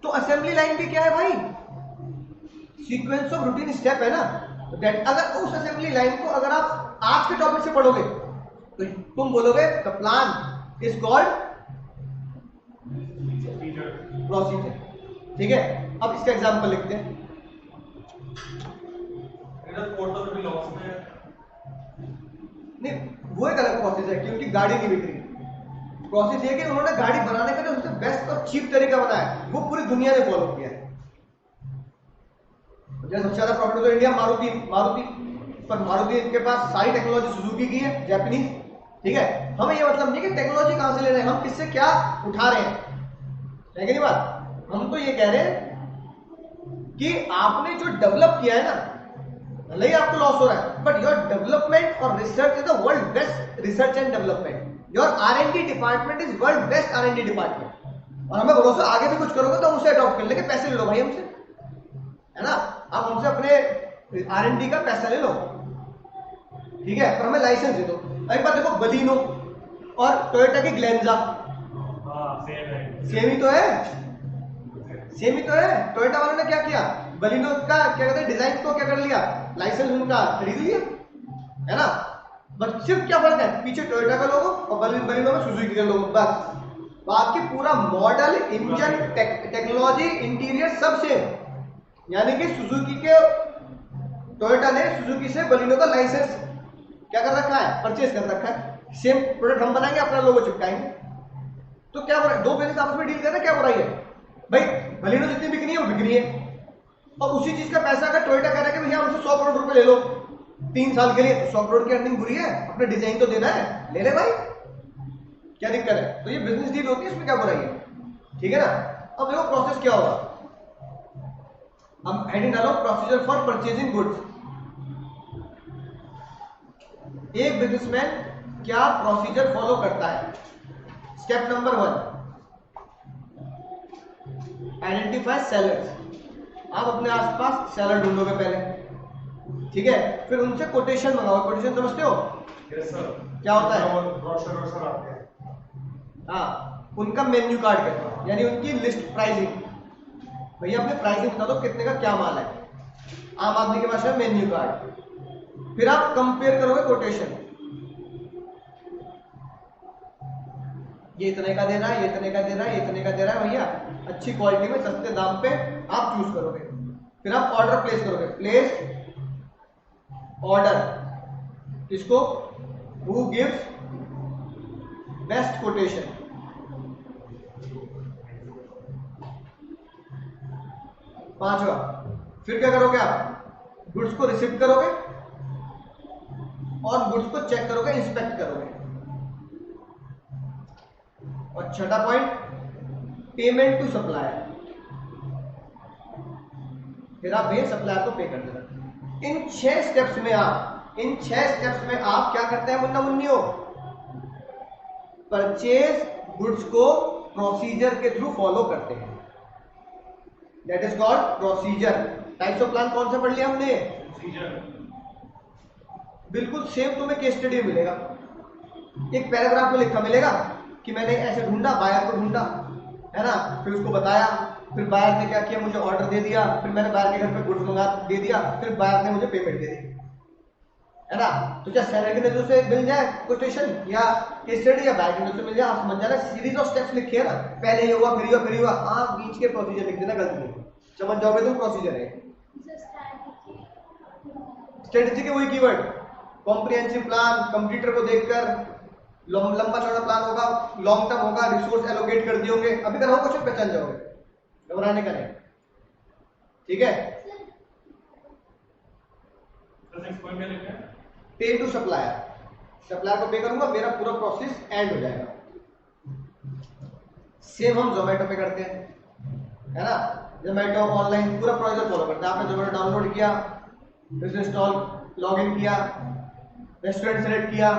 तो असेंबली लाइन भी क्या है भाई, सीक्वेंस ऑफ रूटीन स्टेप है ना। दैट अगर उस असेंबली लाइन को अगर आप आज के टॉपिक से पढ़ोगे तो तुम बोलोगे the plan is called procedure. ठीक है, अब इसका एग्जांपल लिखते हैं। नहीं, वो एक अलग प्रोसेस है क्योंकि गाड़ी नहीं बिक रही। प्रोसेस ये कि उन्होंने गाड़ी बनाने का जो सबसे बेस्ट और चीप तरीका बनाया है वो पूरी दुनिया ने फॉलो किया है। जैसे सबसे ज्यादा प्रॉफिट तो इंडिया मारुति पर मारुति के पास सारी टेक्नोलॉजी सुजुकी की है, जापानीज। ठीक है, हमें ये मतलब नहीं कि टेक्नोलॉजी कहां से ले रहे हैं, हम किससे क्या उठा रहे हैं, है कि नहीं बात। हम तो ये कह रहे हैं कि आपने जो डेवलप किया है ना, भले ही आपको लॉस हो रहा है, बट योर डेवलपमेंट और research is the world best research and development. Your R&D department is world best R&D department. और हमें भरोसा आगे भी कुछ करोगे तो हम उसे अडॉप्ट कर लेंगे, पैसे ले लो भाई हमसे, है ना। आप हमसे अपने R&D का पैसा ले लो, ठीक है, पर हमें लाइसेंस दे दो। एक बार देखो, बलिनो और टोयोटा की ग्लेंजा सेम ही तो है, सेम ही तो है। टोयोटा वालों ने क्या किया, बलिनो का क्या कहते हैं डिजाइन को क्या कर लिया, लाइसेंस उनका खरीद लिया, है ना। बस सिर्फ क्या फर्क है, पीछे टोयोटा का लोगो और बलिनो में सुजुकी का लोगो, बस। बाकी पूरा मॉडल, इंजन, टेक्नोलॉजी, इंटीरियर सब सेम। यानी कि सुजुकी के टोयोटा ने सुजुकी से बलिनो का लाइसेंस क्या कर रखा है, परचेज कर रखा है। सेम प्रोडक्ट हम बनाएंगे, अपना लोगो चिपकाएंगे। तो क्या बुराई, दो बिजनेस आपस में डील कर रहे हैं, क्या बुराई है भाई। बलिनो जितनी बिकनी है वो बिकनी है, और उसी चीज का पैसा अगर टोयोटा कह रहा है कि भैया हमसे 100 करोड़ रुपए ले लो 3 साल के लिए, तो 100 करोड़ की अर्निंग बुरी है, अपने डिजाइन तो देना है, ले ले भाई, क्या दिक्कत है। तो ये बिजनेस डील होती है, इसमें क्या बुराई है, ठीक है ना। अब देखो प्रोसेस क्या होगा, हम हेडिंग डालो प्रोसीजर फॉर परचेजिंग गुड्स। एक बिजनेसमैन क्या प्रोसीजर फॉलो करता है। Step number 1, identify sellers. आप अपने आसपास सेलर ढूंढोगे पहले, ठीक है, फिर उनसे कोटेशन मंगाओ। कोटेशन समझते हो? Yes sir. क्या होता है? ब्रोशर आते हैं। हाँ, उनका मेन्यू कार्ड कहते हैं, यानी उनकी लिस्ट, प्राइसिंग। भैया अपने प्राइसिंग बता दो, कितने का क्या माल है, आम आदमी के पास है मेन्यू कार्ड। फिर आप कंपेयर करोगे कोटेशन, ये इतने का दे रहा है, ये इतने का दे रहा है, ये इतने का दे रहा है, भैया अच्छी क्वालिटी में सस्ते दाम पे आप चूज करोगे। फिर आप ऑर्डर प्लेस करोगे, प्लेस ऑर्डर, किसको, हु गिव्स बेस्ट कोटेशन। पांचवा, फिर क्या करोगे आप, गुड्स को रिसीव करोगे और गुड्स को चेक करोगे, इंस्पेक्ट करोगे। और छठा पॉइंट, पेमेंट टू सप्लायर। फिर आप भैया सप्लायर को पे कर देना। इन 6 स्टेप्स में आप क्या करते हैं मुन्ना मुन्नियों, परचेज गुड्स को प्रोसीजर के थ्रू फॉलो करते हैं। That is called procedure. Types of plan कौन सा पढ़ लिया हमने, प्रोसीजर। बिल्कुल सेम तुम्हें केस स्टडी मिलेगा, एक पैराग्राफ में लिखा मिलेगा कि मैंने ऐसे ढूंढा, बायर को ढूंढा, है ना, फिर उसको बताया, फिर बायर ने क्या किया, मुझे ऑर्डर दे दिया, फिर मैंने बायर के घर पे गुड्स मंगा दे दिया, फिर बायर ने मुझे पेमेंट दे दी, है ना। तो क्या सैलरी के नजर से मिल जाए कोटेशन या केस स्टडी, या बायर के नजर से मिल जाए, आप समझ जाना। सीरीज ऑफ स्टेप्स लिखे है ना, पहले ये हुआ, फिर ये हुआ, फिर ये हुआ, आप बीच के प्रोसीजर लिख देना, गलती नहीं, समझ जाओगे तुम प्रोसीजर है। स्ट्रेटेजी के वही कीवर्ड, कॉम्प्रिहेंसिव प्लान, कंप्यूटर को देखकर लंबा चौड़ा प्लान होगा, लॉन्ग टर्म होगा, रिसोर्स एलोकेट कर दिए होंगे, अभी कर रहा हूं क्वेश्चन पहचान जाओगे, घबराने का नहीं, ठीक है। पे टू सप्लायर, सप्लायर को पे करूंगा, मेरा पूरा प्रोसेस एंड हो जाएगा। सेम हम जोमेटो पे करते हैं, है ना। जोमेटो ऑनलाइन पूरा प्रोसीजर फॉलो करता है। आपने जोमेटो डाउनलोड किया, फिर इंस्टॉल, लॉगिन किया, रेस्टोरेंट सेलेक्ट किया,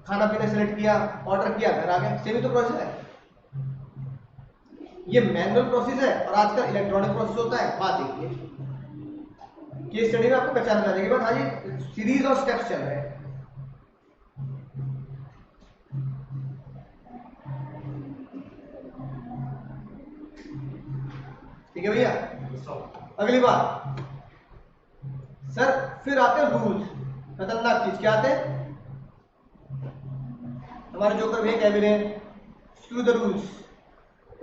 खाना पीना सेलेक्ट किया, ऑर्डर किया, घर आ गया, सेम ही तो प्रोसेस है। ये मैनुअल प्रोसेस है और आजकल इलेक्ट्रॉनिक प्रोसेस होता है। बात देखिए, केस स्टडी में आपको पहचान जाने के बाद, हाँ जी सीरीज ऑफ स्टेप्स चल रहे हैं। ठीक है भैया। अगली बात सर, फिर आते हैं रूल्स। खतरनाक चीज क्या आते हैं हमारे जोकर भैया कह भी रहे हैं, स्क्रू द रूल्स।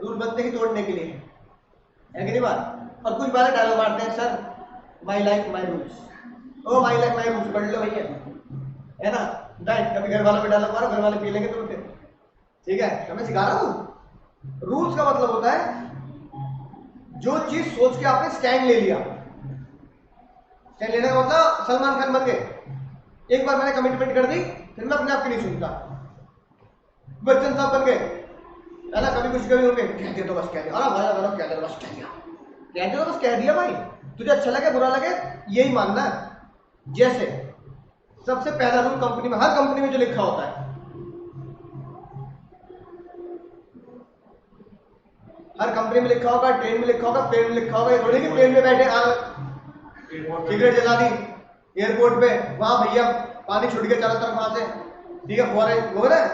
रूल बनते ही तोड़ने के लिए, है कि नहीं बात। और कुछ बार डायलॉग मारते हैं sir, my life my rules, oh my life my rules पढ़ लो भैया, है ना। राइट, कभी घर वालों पे डायलॉग मारो, घर वाले पी लेंगे तुरंत, ठीक है। मैं सिखा रहा हूँ। रूल्स का मतलब होता है जो चीज सोच के आपने स्टैंड ले लिया। स्टैंड लेने का मतलब सलमान खान बन गए। एक बार मैंने कमिटमेंट कर दी, फिर मैं अपने आप की नहीं सुनता। बच्चन साहब बन गए, है ना। कभी कुछ कभी होंगे, कह दिया तो बस कह दिया, अरे भाई कह दिया बस कह दिया, कह दिया तो बस कह दिया भाई। तुझे अच्छा लगे बुरा लगे यही मानना है। जैसे सबसे पहला रूल कंपनी में, हर कंपनी में जो लिखा होता है, हर कंपनी में लिखा होगा, ट्रेन में लिखा होगा, प्लेन में लिखा होगा। ये थोड़ी कि प्लेन में बैठे सिगरेट जला दी एयरपोर्ट पे, वहां भैया पानी छुट गया चारों तरफ वहां से, ठीक है, फौरन हो रहा है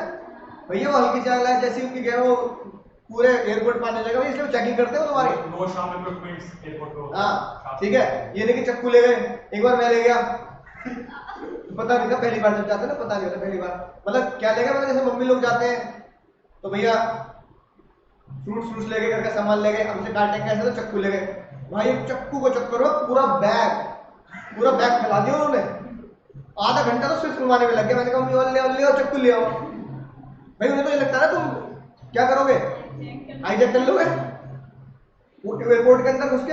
भैया, वो हल्की चाल है जैसे उनकी गए, वो पूरे एयरपोर्ट पानी लगा, इसलिए चेकिंग करते हो तुम्हारी। नो शाम इक्विपमेंट्स एयरपोर्ट पे। हाँ ठीक है, ये नहीं कि चक्कू ले गए। एक बार मैं ले गया, पता नहीं था, पहली बार जब जाते ना पता नहीं होता, पहली बार मतलब क्या लेगा, मतलब जैसे मम्मी लोग जाते हैं तो भैया फ्रूट्स ले गए, घर का सामान ले गए, हमसे काटेंगे कैसे, तो चक्कू ले गए भाई। चक्कू को चक्कर में पूरा बैग फैला दिया उन्होंने। आधा घंटा तो सिर्फ घुमाने में लग गया। मैंने कहा मम्मी ले आओ चक्कू ले आओ। भाई उन्हें तो ये लगता है तुम क्या करोगे, हाईजैक कर लोगे एयरपोर्ट के अंदर घुस के,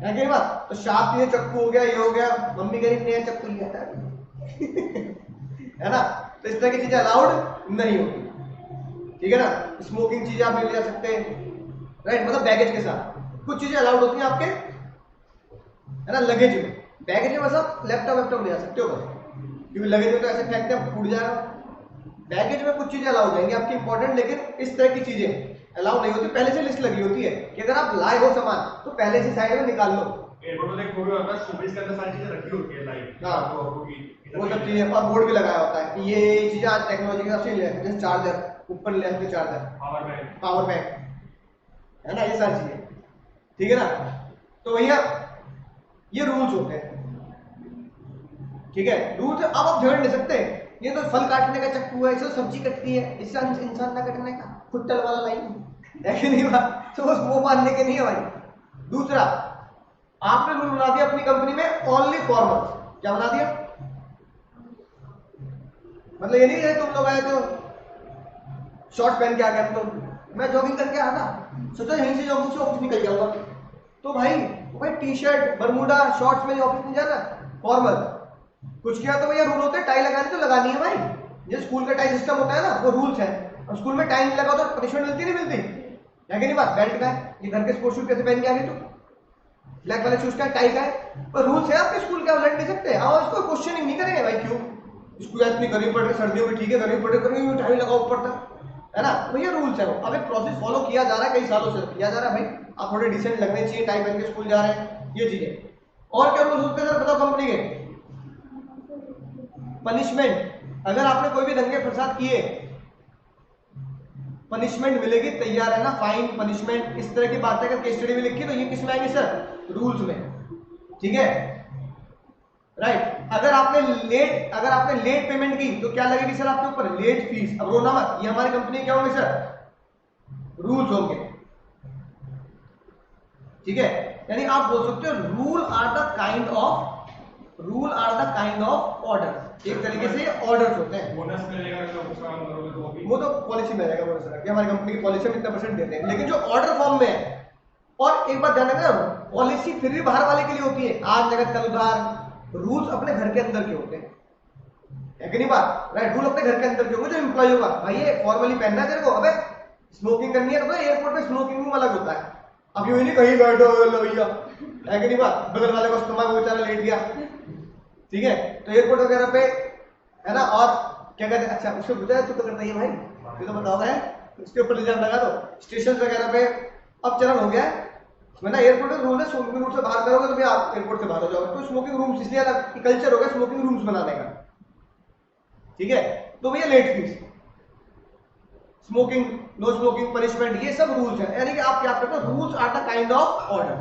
है कि बात। तो शार्प ये चक्कू हो गया, ये हो गया, मम्मी कह रही नया चक्कू लिया था है ना। तो इस तरह की चीजें अलाउड नहीं होती, ठीक है ना। स्मोकिंग चीजें आप नहीं ले जा सकते, राइट, मतलब बैगेज के साथ। कुछ चीजें अलाउड होती हैं आपके, है ना, लगेज में। बैगेज में बस आप लैपटॉप ले जा सकते हो बस, क्योंकि लगेज में तो ऐसे फेंकते हैं फूट जाएगा। बैगेज में कुछ चीजें अलाउड रहेंगी आपकी इंपॉर्टेंट, लेकिन इस तरह की चीजें अलाउ नहीं होती। पहले से लिस्ट लगी होती है कि अगर आप लाए हो सामान तो पहले से साइड में निकाल लो। एयरपोर्ट में एक बोर्ड होता है, स्टोरेज के अंदर सारी चीजें रखी होती है लाइक, हाँ, वो सब चीजें, और बोर्ड भी लगाया होता है कि ये चीजें आज टेक्नोलॉजी के हिसाब से ले, जैसे चार्जर ऊपर ले आते, चार्जर, पावर बैंक, है ना, ये सारी चीजें, ठीक है ना। तो भैया ये रूल्स होते हैं, ठीक है। रूल्स अब आप झगड़ नहीं सकते। ये तो फल काटने का चक्कू है, इससे सब्जी कटती है, इससे इंसान ना कटने का, फुटल वाला लाइन है कि नहीं बात, तो वो मानने के नहीं है भाई। दूसरा, आपने रूल बना दिया अपनी कंपनी में ओनली फॉर्मल्स। क्या बना दिया, मतलब ये नहीं है तुम लोग आए तो शॉर्ट पहन के आ गया, तो मैं जॉगिंग करके आ था, सोचा यहीं से जॉगिंग से ऑफिस निकल जाऊंगा, तो भाई टी शर्ट बरमूडा शॉर्ट्स में ऑफिस नहीं जाना, फॉर्मल। कुछ किया तो भैया रूल होते हैं, टाई लगानी तो लगानी है भाई। जो स्कूल का टाई सिस्टम होता है ना, वो रूल्स है। और स्कूल में टाई नहीं लगा तो पनिशमेंट मिलती नहीं मिलती, है कि नहीं बात। बेल्ट का है, ये घर के स्पोर्ट्स शूज कैसे पहन के आ गए, तो ब्लैक वाले शूज का टाई का है, पर रूल्स है आपके स्कूल के, आप लड़ नहीं सकते। और इसको क्वेश्चनिंग नहीं करेंगे भाई, क्यों स्कूल इतनी गर्मी पड़ रही, सर्दियों में ठीक है, गर्मी पड़ रही, टाई लगाओ ऊपर तक, है ना। भैया रूल्स है, अब एक प्रोसेस फॉलो किया जा रहा है, कई सालों से किया जा रहा है भाई। आप थोड़े डिसेंट लगने चाहिए, टाई पहन के स्कूल जा रहे हैं, ये चीजें। और क्या रूल्स होते हैं सर, बताओ कंपनी के। पनिशमेंट, अगर आपने कोई भी दंगे फसाद किए, पनिशमेंट मिलेगी, तैयार है ना, फाइन, पनिशमेंट, इस तरह की बातें अगर केस स्टडी में लिखी तो ये किस में आएंगे सर, रूल्स में, ठीक है, राइट। अगर आपने लेट पेमेंट की तो क्या लगेगी सर आपके ऊपर, लेट फीस। अब रोना मत, ये हमारी कंपनी क्या होंगे सर, रूल्स होंगे, ठीक है। यानी आप बोल सकते हो rule are the kind of order, एक तरीके से ऑर्डर्स होते हैं। बोनस मिलेगा जब उसका काम करोगे तो वो तो पॉलिसी में रहेगा, बोनस रहेगा, हमारी कंपनी की पॉलिसी में इतना % देते हैं, लेकिन जो ऑर्डर फॉर्म में है। और एक बात ध्यान रखना, पॉलिसी फिर भी बाहर वाले के लिए होती है, आज नगद कल उधार। रूल्स अपने घर के अंदर के होते हैं, है कि नहीं बात, राइट। रूल अपने घर के अंदर के होंगे, जो एम्प्लॉय होगा, भाई ये फॉर्मली पहनना है तेरे को, अबे स्मोकिंग करनी है तो एयरपोर्ट पे स्मोकिंग रूम अलग होता है। अब यूं नहीं कहीं बैठो भैया, है कि नहीं बात, बगल वाले को कस्टमर को बेचारा लेट गया, ठीक है। तो एयरपोर्ट वगैरह पे, है ना, और क्या कहते हैं, अच्छा उससे पूछा है, तू तो करता ही है भाई, ये तो बताओ है, उसके ऊपर इल्जाम लगा दो। स्टेशन वगैरह पे अब चलन हो गया है, ना एयरपोर्ट में रूल है, स्मोकिंग रूम से बाहर करोगे तो भी आप एयरपोर्ट से बाहर हो जाओगे, तो स्मोकिंग रूम्स इसलिए अलग कल्चर हो गया स्मोकिंग रूम्स बनाने का, ठीक है। तो भैया late fees, smoking, no smoking, punishment, ये सब रूल्स है। यानी कि आप क्या करते हो, rules are the kind of order,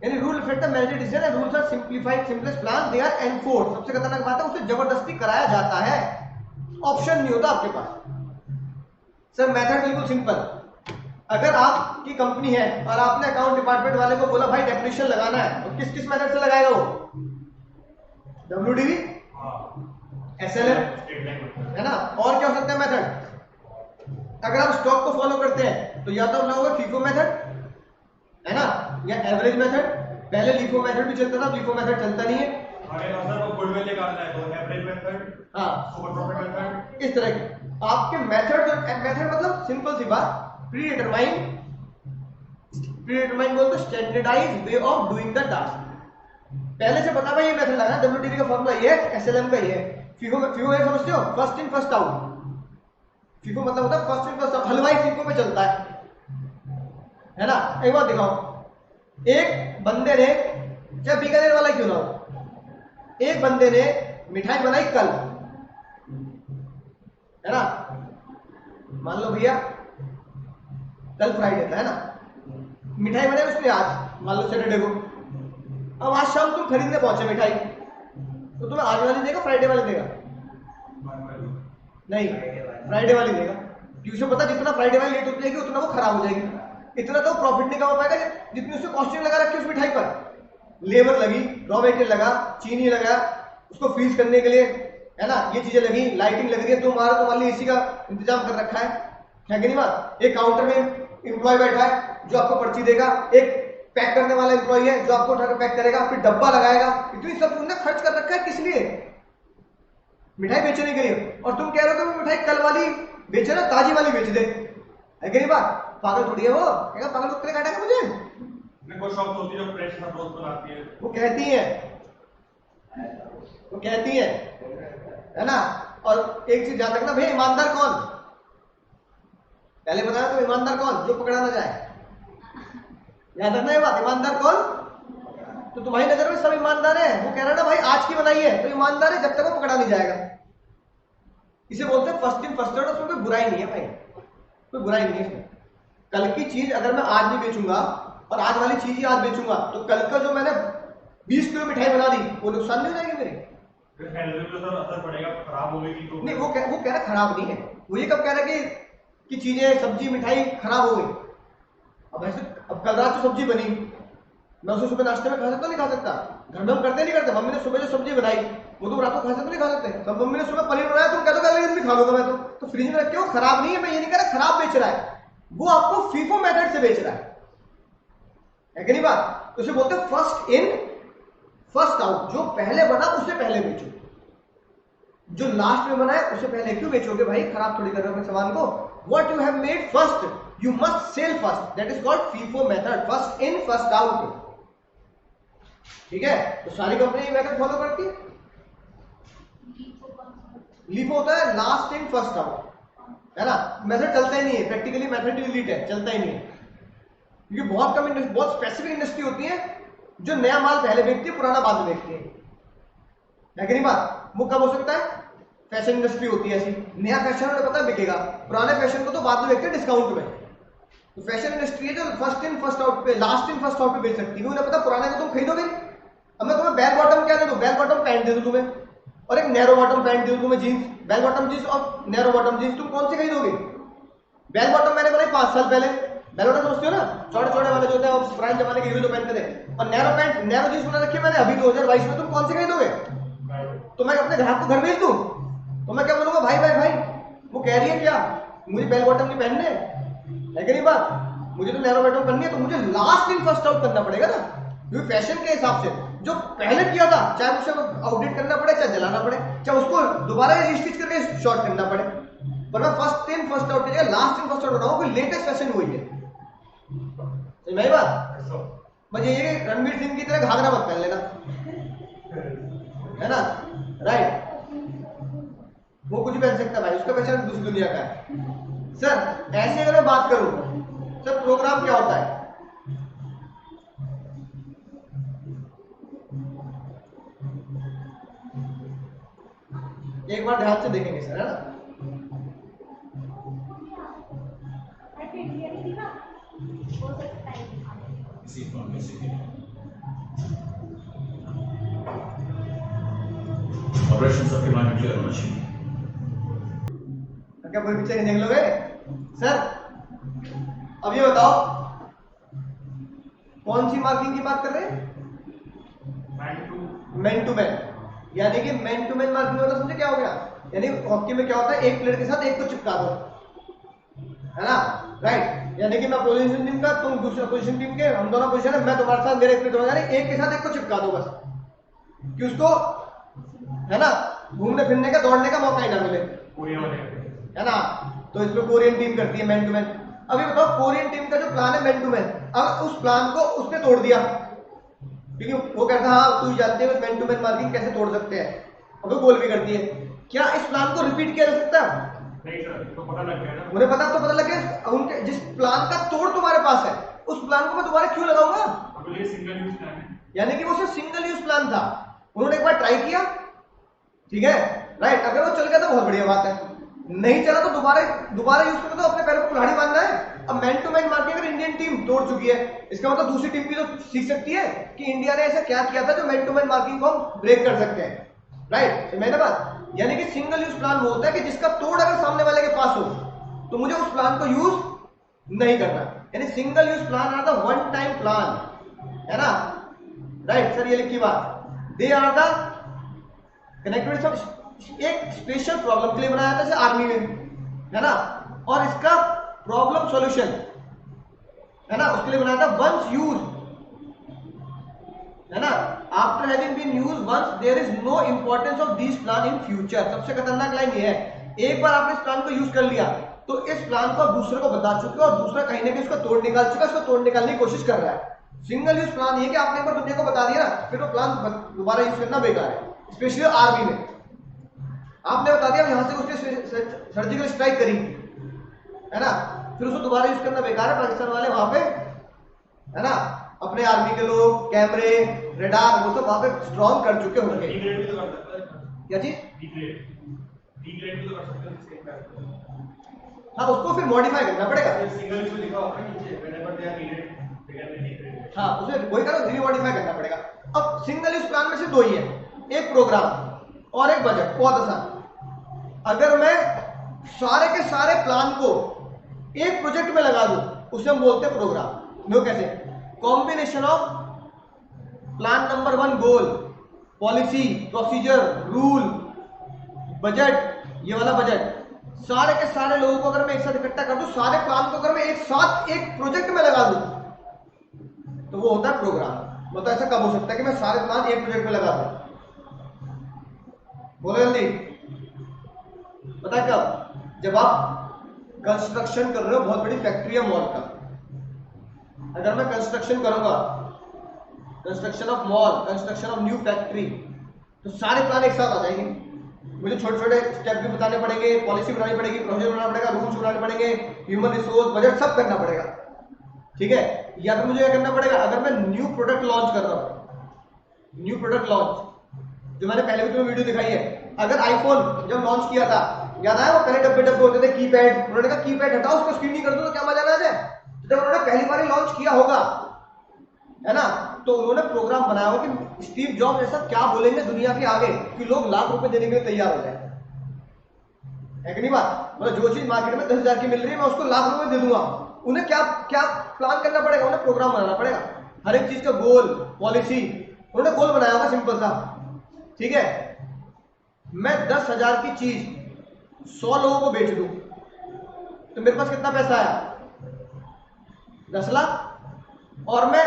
यानी rule reflect the manager decision and rules are simplified simplest plan, they are enforced. सबसे खतरनाक बात है उसे जबरदस्ती कराया जाता है, ऑप्शन नहीं होता आपके पास। सर मेथड बिल्कुल सिंपल, अगर आपकी कंपनी है और आपने अकाउंट डिपार्टमेंट वाले को बोला भाई डेफिनेशन लगाना है, तो किस किस मेथड से लगाएगा वो, WDV, SLM, है ना, और क्या हो सकता है मेथड। अगर आप स्टॉक को फॉलो करते हैं तो या तो अपना होगा FIFO मेथड, है ना, या एवरेज मेथड। पहले LIFO मेथड भी चलता था, LIFO मेथड चलता नहीं है। सर वो गुडविल निकालना है तो एवरेज मेथड, हाँ, सुपर प्रॉफिट मेथड, इस तरह के आपके मेथड। मेथड मतलब सिंपल सी बात, प्री डिटरमाइन बोलते standardised way of doing the task. पहले से पता भाई ये मेथड लगाना, WDV का फॉर्मूला ये है, SLM का ये है। FIFO ये समझते हो, first in first out. FIFO मतलब होता है फर्स्ट इन फर्स्ट आउट, हलवाई FIFO में चलता है ना। एक बात दिखाओ, एक बंदे ने, चाहे बीकानेर वाला क्यों ना हो, एक बंदे ने मिठाई बनाई कल, है ना, मान लो भैया कल फ्राइडे था, है ना, मिठाई बनाई उसने आज, मान लो सैटरडे को। अब आज शाम तुम खरीदने पहुंचे मिठाई, तो तुम्हें आज वाली देगा फ्राइडे वाली देगा? नहीं, फ्राइडे वाली देगा, क्योंकि उसे पता जितना फ्राइडे वाली लेट होती जाएगी उतना वो खराब हो जाएगी, इतना तो प्रॉफिट नहीं कमा पाएगा जितनी उसने कॉस्टिंग लगा रखी है उस मिठाई पर। लेबर लगी, रॉ मटेरियल लगा, चीनी लगा, उसको फ्रीज करने के लिए, है ना, ये चीजें लगी, लाइटिंग लग रही है, तुम्हारे लिए एसी का इंतजाम कर रखा है कि नहीं बात। एक काउंटर में एम्प्लॉय बैठा है जो आपको पर्ची देगा, एक पैक करने वाला एम्प्लॉय है जो आपको उठाकर पैक करेगा, फिर डब्बा लगाएगा। इतनी सब तुमने खर्च कर रखा है किस लिए, मिठाई बेचने के लिए। और तुम कह रहे हो कि मिठाई कल वाली बेचे ना, ताजी वाली बेच दे, है कि नहीं बात। पागल थोड़ी है वो, कहेगा पागल कुत्ते ने काटा मुझे। कोई शॉप होती है जो फ्रेश हर रोज बनाती है, वो कहती है ना। और एक चीज याद रखना भैया, ईमानदार कौन, पहले बताया तो ईमानदार कौन, जो पकड़ा ना जाए। याद रखना ये बात, ईमानदार कौन। तो तुम्हारी नजर में सब ईमानदार है, वो कह रहा है ना भाई आज की बनाई है तो ईमानदार है, जब तक वो पकड़ा नहीं जाएगा। इसे बोलते हैं फर्स्ट इन फर्स्ट आउट। उसमें कोई बुराई नहीं है भाई, कोई बुराई नहीं है इसमें। कल की चीज अगर मैं आज नहीं बेचूंगा और आज वाली चीज ही आज बेचूंगा, तो कल का जो मैंने 20 किलो मिठाई बना दी वो नुकसान नहीं हो जाएगी मेरे, असर पड़ेगा, खराब हो गई तो नहीं। वो कह रहा खराब नहीं है, वो ये कब कह रहा है कि चीजें सब्जी मिठाई खराब हो गई। अब ऐसे, अब कल रात को सब्जी बनी, मैं उसे सुबह नाश्ते में खा सकता नहीं खा सकता, घर में हम करते नहीं करते। मम्मी ने सुबह जो सब्जी बनाई वो तुम रात को खा सकते नहीं खा सकते। तो मम्मी ने सुबह पनीर बनाया, तुम कह दो अगले दिन भी खा लूंगा मैं, तो फ्रिज में रखे हो, खराब नहीं है। मैं ये नहीं कह रहा खराब बेच रहा है, वो आपको FIFO मेथड से बेच रहा है कि नहीं बात। उसे बोलते हैं फर्स्ट इन फर्स्ट आउट। जो पहले बना उसे पहले बेचो, जो लास्ट में बनाया उसे पहले क्यों बेचोगे भाई, खराब थोड़ी कर रहे हो अपने सामान को। What you have made first, you must sell first. That is called FIFO method. First in, first out. ठीक है, तो सारी कंपनी ये मेथड फॉलो करती है। LIFO होता है लास्ट इन फर्स्ट आउट, है ना। मेथड चलता ही नहीं है, प्रैक्टिकली मेथड डिलीट है, चलता ही नहीं है। क्योंकि बहुत कम इंडस्ट्री, बहुत स्पेसिफिक इंडस्ट्री होती है जो नया माल पहले बेचती है, पुराना बाद में बेचती है कि नहीं बात। वो कब हो सकता है, फैशन इंडस्ट्री होती है ऐसी, नया फैशन उन्हें पता बिकेगा, पुराने फैशन को तो बाद में बेचते हैं डिस्काउंट में। तो फैशन इंडस्ट्री है जो फर्स्ट इन फर्स्ट आउट पे, लास्ट इन फर्स्ट आउट पे बेच सकती है। उन्हें पता पुराने को तुम खरीदोगे। अब मैं तुम्हें बेल बॉटम क्या दे दूं, बेल बॉटम पैंट दे दूं तुम्हें, और एक नैरो बॉटम पैंट दे दूं तुम्हें, जींस, बेल बॉटम जींस और नैरो बॉटम जींस, तुम कौन सी खरीदोगे। बेल बॉटम मैंने बनाई 5 साल पहले, बेल बॉटम समझते हो ना, चौड़े चौड़े वाले जो होते हैं, पुराने जमाने के हीरो जो पहनते थे। और नैरो पैंट, नैरो जींस बना रखी है मैंने अभी 2022 में, तुम कौन सी खरीदोगे। तो मैं अपने ग्राहक को घर भेज दूं, तो मैं क्या बोलूंगा, भाई वो कह रही है क्या, मुझे बेल बॉटम नहीं पहनने, है कि नहीं बात, मुझे तो नैरो बॉटम पहननी है, तो मुझे लास्ट इन फर्स्ट आउट करना पड़ेगा ना। क्योंकि फैशन के हिसाब से जो पहले किया था, चाहे उसे अपडेट करना पड़े, चाहे जलाना पड़े, चाहे उसको दोबारा रिस्टिच करके शॉर्ट करना पड़े, पर मैं फर्स्ट इन फर्स्ट आउट की जगह लास्ट इन फर्स्ट आउट बनाऊं, कोई लेटेस्ट फैशन हुई है। सही बात। मुझे ये रणवीर सिंह की तरह घाघरा मत पहन लेना, है ना, राइट। वो कुछ पहन सकता है भाई, उसका पहचान दूसरी दुनिया का है। सर ऐसे अगर मैं बात करूं, सर प्रोग्राम क्या होता है, एक बार ध्यान से देखेंगे सर, है ना। सीट में से ऑपरेशन सबके माइंड में क्लियर होना चाहिए। क्या कोई पीछे देख लोगे सर? अब ये बताओ कौन सी मार्किंग की बात कर रहे हैं? मैन टू मैन, यानी कि मैन टू मैन मार्किंग होता समझे क्या हो गया? यानी हॉकी में क्या होता है, एक प्लेयर के साथ एक को चिपका दो, है ना, राइट? यानी कि मैं पोजीशन टीम का, तुम दूसरा पोजीशन टीम के, हम दोनों पोजीशन है, मैं तुम्हारे साथ, मेरे एक के साथ एक को चिपका दो बस, कि उसको, है ना, घूमने फिरने का, दौड़ने का मौका ही ना मिले, है ना? तो इसमें कोरियन टीम करती है मैन टू मैन। अभी बताओ कोरियन टीम का जो प्लान है मैन टू मैन, अब उस प्लान को उसने तोड़ दिया, क्योंकि वो कहता है हाँ तू जानते है मैन टू मैन मार्किंग कैसे तोड़ सकते हैं, अब वो गोल भी करती है। क्या इस प्लान को रिपीट किया जा सकता है? नहीं सर, तो पता लग गया ना। मुझे पता, तो पता लग गया, उनके जिस प्लान का तोड़ तुम्हारे पास है उस प्लान को मैं दोबारा क्यों लगाऊंगा? अब ये सिंगल यूज प्लान है, यानी कि वो सिर्फ सिंगल यूज प्लान था, उन्होंने एक बार ट्राई किया, ठीक है, राइट? अगर वो चल गया तो बहुत बढ़िया बात है, नहीं चला तो दोबारा यूज करके तो अपने पैरों को कुल्हाड़ी मारना है। अब मैन टू मैन मार्किंग अगर इंडियन टीम तोड़ चुकी है, इसका मतलब दूसरी टीम भी तो सीख सकती है कि इंडिया ने ऐसा क्या किया था जो मैन टू मैन मार्किंग को हम ब्रेक कर सकते हैं, राइट? समझ ना बात? यानी कि सिंगल यूज प्लान वो होता है कि जिसका तोड़ अगर सामने वाले के पास हो तो मुझे उस प्लान को यूज नहीं करना, यानी single use plan are the one time plan, है ना, राइट? सर ये लिखी बात, दे आर द कनेक्टेड सब एक स्पेशल प्रॉब्लम के लिए बनाया था जैसे आर्मी में, है ना, और इसका प्रॉब्लम सॉल्यूशन, है ना, उसके लिए बनाया था वंस यूज, है ना, after having been use once there is no importance of this plan in future. सबसे खतरनाक लाइन ये है, एक बार आपने इस प्लान को यूज कर लिया तो इस प्लान को दूसरे को बता चुके हो और दूसरा कहीं ना कहीं उसको तोड़ निकाल चुका है, उसको तोड़ निकालने की कोशिश कर रहा है। सिंगल यूज प्लान ये कि आपने एक बार दुनिया को बता दिया ना, फिर वो प्लान दोबारा यूज करना बेकार है, स्पेशली आर्मी में। आपने बता दिया यहां से उसने सर्जिकल स्ट्राइक करी, है ना, फिर उसको दोबारा यूज करना बेकार है। पाकिस्तान वाले वहां पे, है ना, अपने आर्मी के लोग, कैमरे, रेडार, वो सब वहां पे स्ट्रॉन्ग कर चुके होंगे। डी ग्रेड भी तो कर सकता है, क्या चीज? डी ग्रेड भी तो कर सकते हैं इसके पैर। हाँ, उसको फिर मॉडिफाई करना पड़ेगा। सिंगल यूज में लिखा होगा नीचे whenever they are needed they can be degrade. हाँ, उसे वही करो, रीमॉडिफाई करना पड़ेगा। अब सिंगल यूज प्लान में सिर्फ दो ही है, एक प्रोग्राम और एक बजट। बहुत आसान। अगर मैं सारे के सारे प्लान को एक प्रोजेक्ट में लगा दूं, उसे हम बोलते हैं प्रोग्राम। नो कैसे? Combination of plan number 1 goal, policy, procedure, rule, budget, ये वाला बजट, सारे के सारे लोगों को अगर मैं एक साथ इकट्ठा कर दूं, सारे प्लान को अगर मैं एक साथ एक प्रोजेक्ट में लगा दूं, तो वो होता है प्रोग्राम। मतलब ऐसा कब हो सकता है कि मैं सारे प्लान एक प्रोजेक्ट में लगा दूं? बोलो जल्दी। पता है कब? जब आप कंस्ट्रक्शन कर रहे हो, बहुत बड़ी फैक्ट्री है मॉल का, अगर मैं कंस्ट्रक्शन करूंगा, construction of mall, construction of new factory, तो सारे प्लान एक साथ आ जाएंगे। मुझे छोटे छोटे स्टेप भी बताने पड़ेंगे, पॉलिसी बनानी पड़ेगी, प्रोसीजर बनाना पड़ेगा, रूल्स बनाने पड़ेंगे, ह्यूमन रिसोर्स, बजट, सब करना पड़ेगा, ठीक है? या फिर मुझे क्या करना पड़ेगा, अगर मैं न्यू प्रोडक्ट लॉन्च कर रहा हूं, न्यू प्रोडक्ट लॉन्च, जो मैंने पहले भी तुम्हें वीडियो दिखाई है, अगर आईफोन जब लॉन्च किया था, याद आया वो पहले डब्बे डब्बे होते थे कीपैड, उन्होंने कहा कीपैड हटाओ, उसको स्क्रीन नहीं कर दो तो क्या मजा आ जाए। जब उन्होंने पहली बार लॉन्च किया होगा, है ना, तो उन्होंने प्रोग्राम बनाया होगा कि स्टीव जॉब्स ऐसा क्या बोलेंगे दुनिया के आगे कि लोग लाख रुपए देने के लिए तैयार हो जाए। है कि नहीं बात? मतलब जो चीज मार्केट में 10,000 की मिल रही है, मैं उसको लाख रुपए दे दूंगा। उन्हें क्या क्या प्लान करना पड़ेगा, उन्हें प्रोग्राम बनाना पड़ेगा, हर एक चीज का गोल, पॉलिसी, उन्होंने गोल बनाया होगा सिंपल सा, ठीक है? मैं 10,000 की चीज 100 लोगों को बेच दूं तो मेरे पास कितना पैसा आया? 10 लाख। और मैं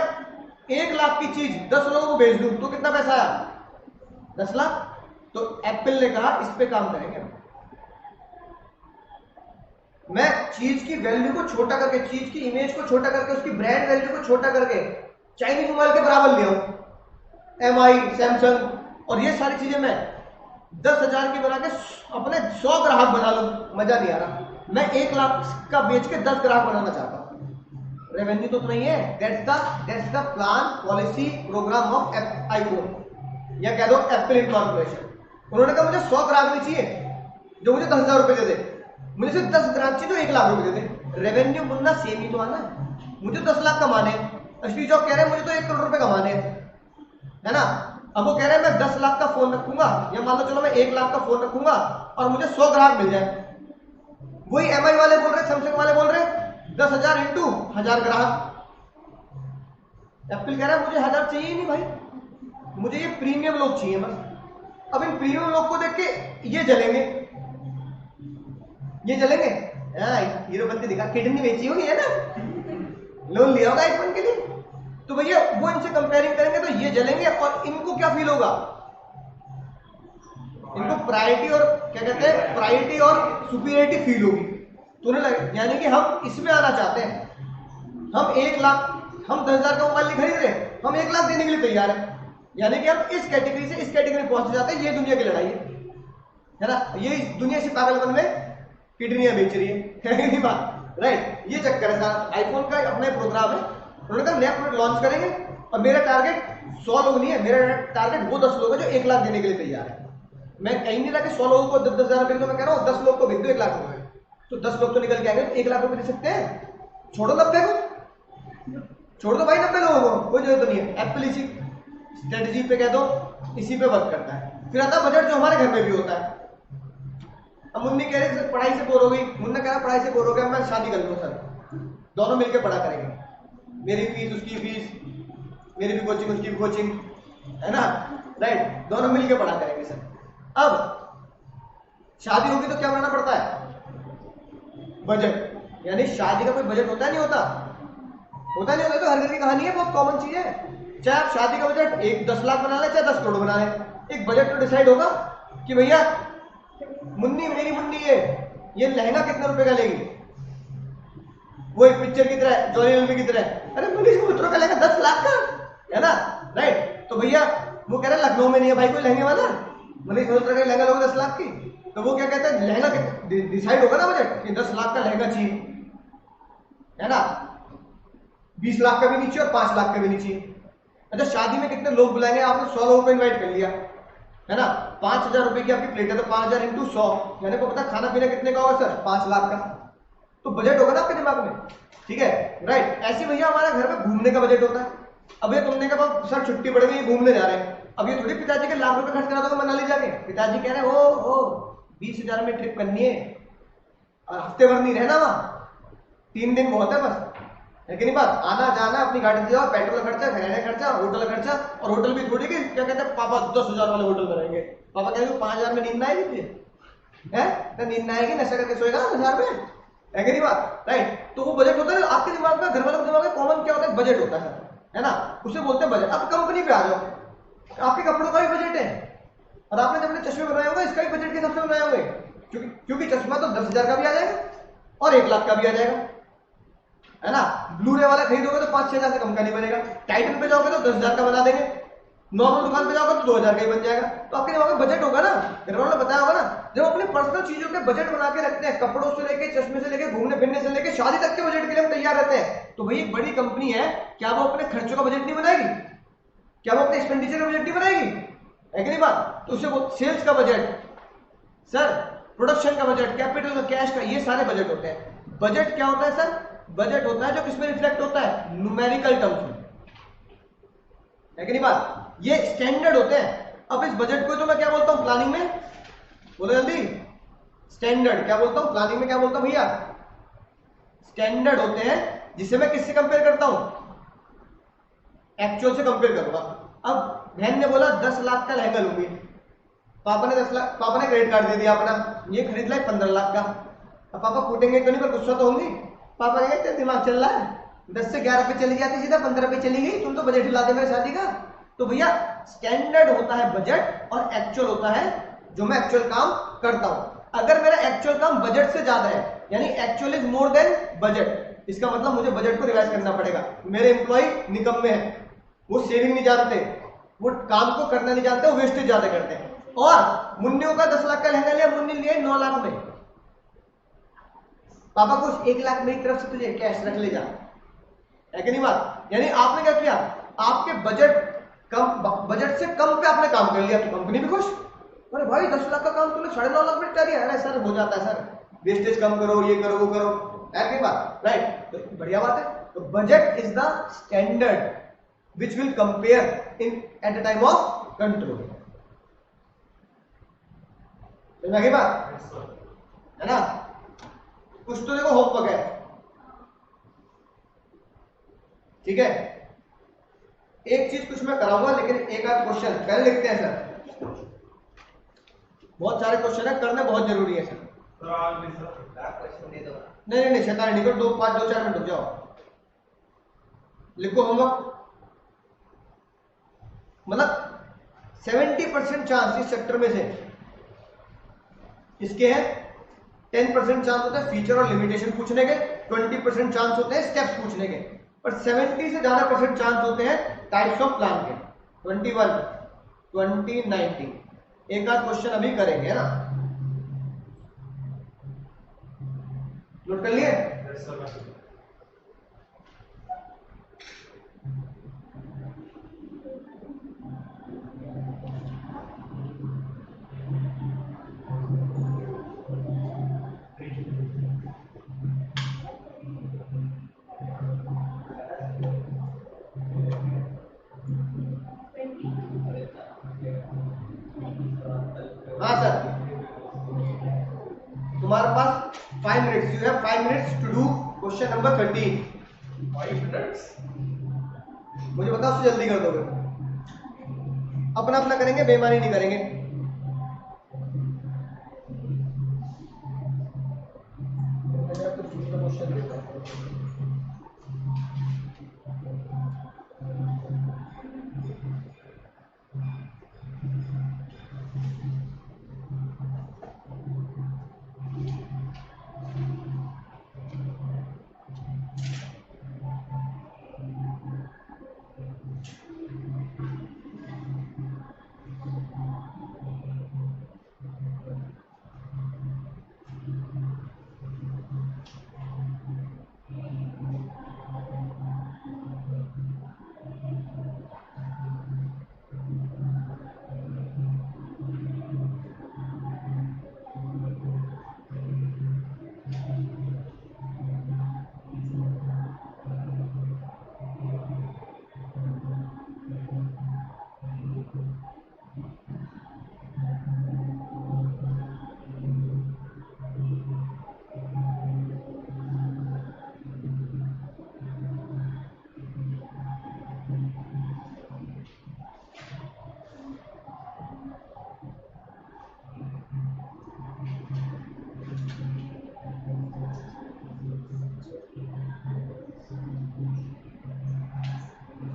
1 लाख की चीज 10 लोगों को बेच दूं तो कितना पैसा आया? 10 लाख। तो एप्पल ने कहा इस पे काम करेंगे, मैं चीज की वैल्यू को छोटा करके, चीज की इमेज को छोटा करके, उसकी ब्रांड वैल्यू को छोटा करके चाइनीज मोबाइल के बराबर ले आऊं, एमआई, सैमसंग, और ये सारी चीजें मैं 10,000 की बना के अपने 100 ग्राहक बना लूं। मजा नहीं आ रहा। मैं 1 लाख का बेच के 10 ग्राहक बनाना चाहता हूं, रेवेन्यू तो नहीं है। That's the plan, policy, programme of iPhone, या कह दो एप्पल इनकॉर्पोरेशन। उन्होंने कहा मुझे 100 ग्राहक नहीं चाहिए जो मुझे 10,000 रुपए दे दे, मुझे सिर्फ 10 ग्राहक चाहिए जो 1 लाख रुपए दे दे। रेवेन्यू मुन्ना सेम ही तो आना है, मुझे 10 लाख कमाने, स्टीव जॉब कह रहे हैं मुझे तो 1 करोड़ रुपए कमाने हैं, है ना। अब वो कह रहे हैं मैं 10 लाख का फोन रखूंगा, या मान लो चलो मैं 1 लाख का फोन रखूंगा और मुझे 100 ग्राहक मिल जाए। वही एमआई वाले बोल रहे, सैमसंग वाले बोल रहे 10,000 इंटू 1000 ग्राहक। एप्पल कह रहा है मुझे 1000 चाहिए ही नहीं भाई, मुझे ये प्रीमियम लोग चाहिए बस। अब इन प्रीमियम लोग को देख के ये जलेंगे, ये जलेंगे। हीरो बनते दिखा, किडनी बेची होगी है ना, लोन लिया होगा आईफोन के लिए, तो भैया वो इनसे कंपेयरिंग करेंगे तो ये जलेंगे। और इनको क्या फील होगा, इनको प्रायोरिटी और क्या कहते हैं, प्रायोरिटी और सुपीरियरिटी फील होगी। तो उन्हें लगे, यानी कि हम इसमें आना चाहते हैं। हम 1 लाख, हम 10,000 का मोबाइल नहीं खरीद रहे, हम 1 लाख देने के लिए तैयार है। यानी कि हम इस कैटेगरी से इस कैटेगरी में पहुंच जाते हैं। ये दुनिया की लड़ाई है ना, ये दुनिया से पागलपन में किडनियां बेच रही है नहीं बात, राइट। ये चक्कर है सारा। आईफोन का अपना प्रोग्राम है, उन्होंने कहा नया प्रोडक्ट लॉन्च करेंगे और मेरा टारगेट 100 लोग नहीं है, मेरा टारगेट वो 10 लोग है जो 1 लाख देने के लिए तैयार है। मैं कहीं नहीं रहा कि 100 लोगों को 10,000 रुपए, तो मैं कह रहा हूँ 10 लोग को भेज दो 1 लाख रुपए, तो 10 लोग तो निकल के आएंगे, 1 लाख रुपए दे सकते हैं। छोड़ो 90 को, छोड़ दो भाई 90 लोगों को, कोई जरूरत नहीं है। एप्पल इसी स्ट्रेटजी पे कह दो, इसी पे वर्क करता है। फिर आता बजट जो हमारे घर में भी होता है। अब मुन्नी कह रहे सर पढ़ाई से बोर हो गई, मुन्ना कह रहा पढ़ाई से बोर हो गया, मैं शादी कर लूँ सर, दोनों मिलकर पढ़ा करेंगे, मेरी फीस उसकी फीस, मेरी भी कोचिंग उसकी भी कोचिंग, है ना, राइट, दोनों मिलकर पढ़ा करेंगे सर। अब शादी होगी तो क्या बनाना पड़ता है, बजट। यानी शादी का कोई बजट होता है नहीं होता, होता नहीं होता, तो हर घर की कहानी है, बहुत कॉमन चीज है। चाहे आप शादी का बजट 10 लाख बना ले, चाहे 10 करोड़ बना ले, एक बजट तो डिसाइड होगा कि भैया मुन्नी, मेरी मुन्नी ये लहंगा कितने रुपए का लेगी। वो एक पिक्चर की तरह, जॉनी एल्बी की तरह, अरे मुन्नी का लहंगा 10 लाख का, है ना, राइट। तो भैया वो कह रहे हैं लखनऊ में नहीं है भाई कोई लहंगे वाला, मुन्नी का लहंगा लोगे 10 लाख की, तो वो क्या कहते हैं लहंगा डिसाइड होगा ना बजट कि 10 लाख का लहंगा चाहिए, है ना, 20 लाख का भी नीचे और 5 लाख का भी नीचे। अच्छा शादी में कितने लोग बुलाएंगे, आपने 100 लोगों को इन्वाइट कर लिया, है ना, 5,000 रुपए की आपकी प्लेट है, तो 5,000 इंटू 100, यानी को पता खाना पीना कितने का होगा सर, 5 लाख का। तो बजट होगा ना आपके दिमाग में, ठीक है, राइट। ऐसे भैया हमारे घर में घूमने का बजट होता है। अब ये तुमने कहा सर छुट्टी पड़ गई घूमने जा रहे हैं, अब ये थोड़ी पिताजी के लाख रुपए खर्च करा दो मनाली जाके, पिताजी कह रहे हैं ओ 20,000 में ट्रिप करनी है और हफ्ते भर नहीं रहना वहां, 3 दिन बहुत है बस, है कि नहीं बात। आना जाना अपनी गाड़ी से जाओ, पेट्रोल खर्चा, रहने खर्चा, होटल खर्चा, और होटल भी थोड़ी कि क्या कहते हैं पापा 10,000 वाले होटल में रहेंगे, पापा कहेंगे 5,000 में नींद ना आएगी तुझे, है तो नींद ना आएगी, नशा करके सोएगा 10,000 में, है कि नहीं बात, राइट। तो वो बजट होता है आपके दिमाग में, घर वालों के दिमाग में कॉमन क्या होता है, बजट होता है ना, उसे बोलते हैं बजट। अब कंपनी पे आ जाओ, आपके कपड़ों का भी बजट है, और आपने जब चश्मे बनाए होंगे इसका भी बजट के हिसाब से बनाए होंगे, क्योंकि चश्मा तो 10,000 का भी आ जाएगा और 1 लाख का भी आ जाएगा, है ना। ब्लू-रे वाला खरीदोगे तो 5-6 हजार से कम का नहीं बनेगा, टाइटन पे जाओगे तो 10,000 का बना देंगे, नॉर्मल दुकान पे जाओगे तो 2,000 का ही बन जाएगा। तो आपके दिमाग में बजट होगा ना, घर वालों ने बताया होगा ना। जब अपने पर्सनल चीजों के बजट बना के रखते हैं, कपड़ों से लेके, चश्मे से लेके, घूमने फिरने से लेके, शादी तक के बजट के लिए हम तैयार रहते हैं। तो भाई एक बड़ी कंपनी है, क्या वो अपने खर्चों का बजट नहीं बनाएगी, क्या वो अपने एक्सपेंडिचर का बजट नहीं बनाएगी, है कि नहीं बात। तो उससे वो सेल्स का बजट सर, प्रोडक्शन का बजट, कैपिटल का, कैश का, ये सारे बजट होते हैं। बजट क्या होता है सर, बजट होता है जो किसमें रिफ्लेक्ट होता है, न्यूमेरिकल टर्म्स में, है कि नहीं बात। ये स्टैंडर्ड होते हैं। अब इस बजट को तो मैं क्या बोलता हूं प्लानिंग में, बोलो जल्दी, स्टैंडर्ड क्या बोलता हूं प्लानिंग में, क्या बोलता हूं भैया, स्टैंडर्ड होते हैं, जिसे मैं किससे कंपेयर करता हूं, एक्चुअल से कंपेयर करूंगा। अब बहन ने बोला 10 लाख का लहंगा लूंगी, पापा ने क्रेडिट कार्ड दे दिया अपना, ये खरीद ला 15 लाख का। अब पापा कूटेंगे तो नहीं, पर गुस्सा तो होंगे। पापा कहेंगे तेरा दिमाग चल रहा है, 10 से 11 पे चली जाती, सीधा 15 पे चली गई, तुम तो बजट हिला दे मेरे शादी का। तो भैया स्टैंडर्ड होता है बजट, और एक्चुअल होता है जो मैं एक्चुअल काम करता हूं। अगर मेरा एक्चुअल काम बजट से ज्यादा है, यानी actual is more than budget, इसका मतलब मुझे बजट को रिवाइज करना पड़ेगा। मेरे एम्प्लॉय निकम्मे हैं, वो सेविंग नहीं जानते, वो काम को करना नहीं जानते, वो वेस्टेज ज्यादा करते हैं। और मुन्नियों का 10 लाख का लहंगा लिया, मुन्नी लिए 9 लाख में, पापा को 1 लाख मेरी तरफ से तुझे कैश रख ले जा, है कि नहीं बात। यानी आपने क्या किया, आपके बजट से कम पे आपने काम कर लिया, तो कंपनी भी खुश। अरे भाई 10 लाख का काम तूने 9.5 लाख में कर दिया, अरे सर हो जाता है सर, वेस्टेज कम करो, ये करो वो करो, है कि नहीं बात, राइट, तो बढ़िया बात है। तो budget is the standard which will compare in at the time of control. समझ में आ गई बात? Yes, sir. है ना? कुछ तो देखो होमवर्क है, ठीक है? एक चीज कुछ मैं कराऊंगा, लेकिन एक आध क्वेश्चन पहले लिखते हैं सर। बहुत सारे क्वेश्चन है, करने बहुत जरूरी है सर। Sir, आज नहीं सर। नहीं नहीं शैतानी नहीं करो, 2-4 मिनट रुक जाओ, लिखो होमवर्क। मतलब 70% चांस इस सेक्टर में से इसके हैं, 10% चांस होता है फीचर और लिमिटेशन पूछने के, 20% चांस होते हैं स्टेप्स पूछने के, पर 70 से ज्यादा % चांस होते हैं टाइप्स ऑफ प्लान के। 21, 20, 90 एक आध क्वेश्चन अभी करेंगे, है ना? नोट कर लिए? Yes, sir. हाँ सर, तुम्हारे पास 5 minutes, you have 5 minutes to do question number 13। 5 minutes? मुझे बताओ उससे जल्दी कर दोगे? अपना अपना करेंगे, बेईमानी नहीं करेंगे।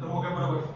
तो हो गया बराबर।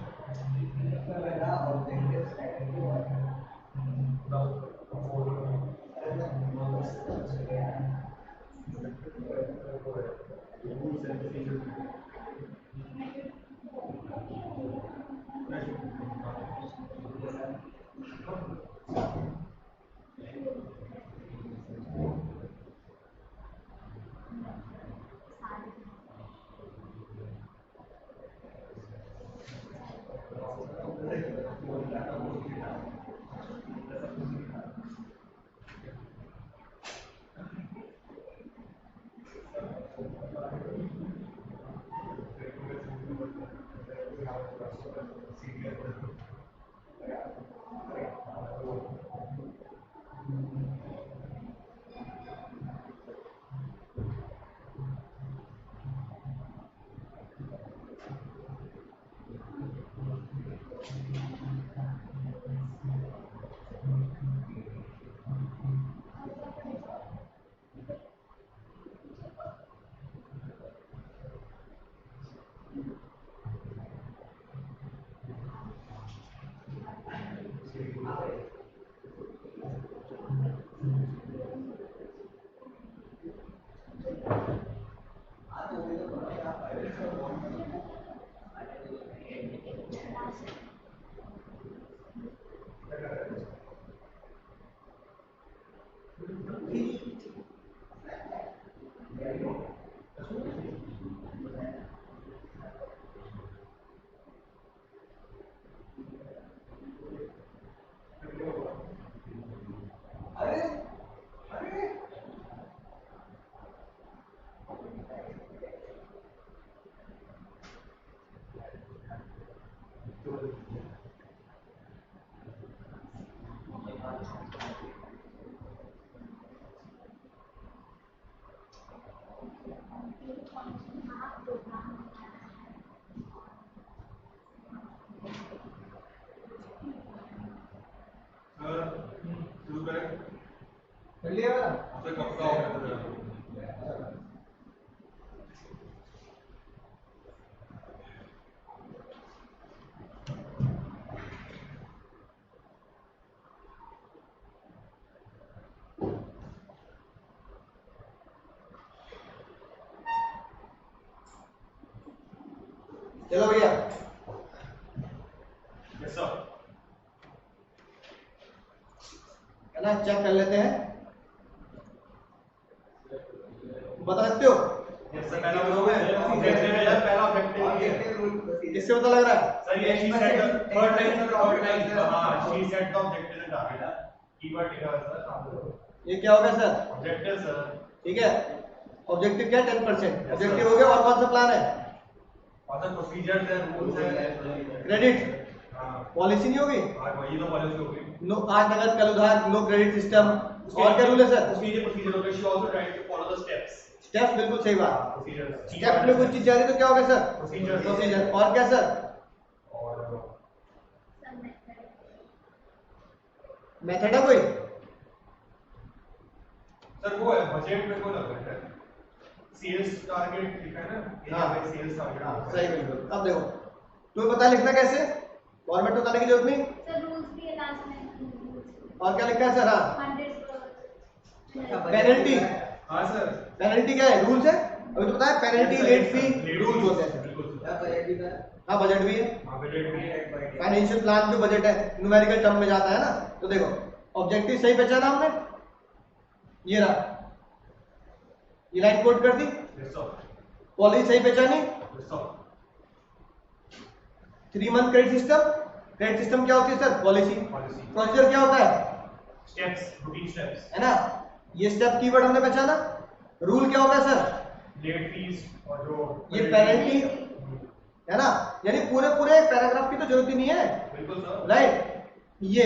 कर लिया वाला? आपसे कब का हो गया था? चलो भैया Yes, sir. है ना, चेक कर लेते हैं। बता सकते हो Yes, sir. पहला objective है, पहला objective ये है। किससे पता लग रहा है? सर ये she set the third line sir, third line हाँ she set the objective and target keyword लिखा है सर सामने। ये क्या हो गया सर? Objective sir. ठीक है, ऑब्जेक्टिव क्या है? 10%। ऑब्जेक्टिव हो गया, और कौन सा प्लान है? और सर प्रोसीजर्स है, रूल्स है। क्रेडिट हाँ पॉलिसी नहीं होगी? वही तो पॉलिसी होगी। नो आज नगद कल उधार, नो क्रेडिट सिस्टम। और क्या रूल है सर? प्रोसीजर होगा, she also trying to follow the steps। Step बिल्कुल सही बात। प्रोसीजर्स। स्टेप में कुछ चीज जा रही है तो क्या हो गया सर? Procedures। प्रोसीजर। और क्या सर? और मेथड है कोई? सर वो है बजट में को लग रहा है सेल्स टारगेट लिखा है ना हाँ। सेल्स टारगेट हाँ सही बिल्कुल। अब देखो तुम्हें पता है लिखना कैसे? फॉर्मेट बताने की जरूरत नहीं। सर रूल्स भी है लास्ट में। और क्या लिखा है सर? हाँ 100 पेनल्टी। हां सर पेनल्टी क्या है? रूल्स है। अभी तो पता है पेनल्टी, लेट फी, रूल्स होते हैं। बिल्कुल हाँ बजट भी है, हां बजट भी है फाइनेंशियल प्लान जो बजट है न्यूमेरिकल टर्म में जाता है ना। तो देखो ऑब्जेक्टिव सही पहचाना हमने, ये रहा, ये लाइन कोड कर दी। यस सर पॉलिसी सही पहचानी। Yes sir 3 month credit system. Credit system क्या होती है सर? पॉलिसी। पॉलिसी प्रोसीजर क्या होता है? स्टेप्स रूटीन स्टेप्स है ना, ये स्टेप कीवर्ड हमने पहचाना। रूल क्या होता है सर? लेट फीस और जो ये पेनल्टी है ना, यानी पूरे पूरे पैराग्राफ की तो जरूरत ही नहीं है, बिल्कुल सर राइट। ये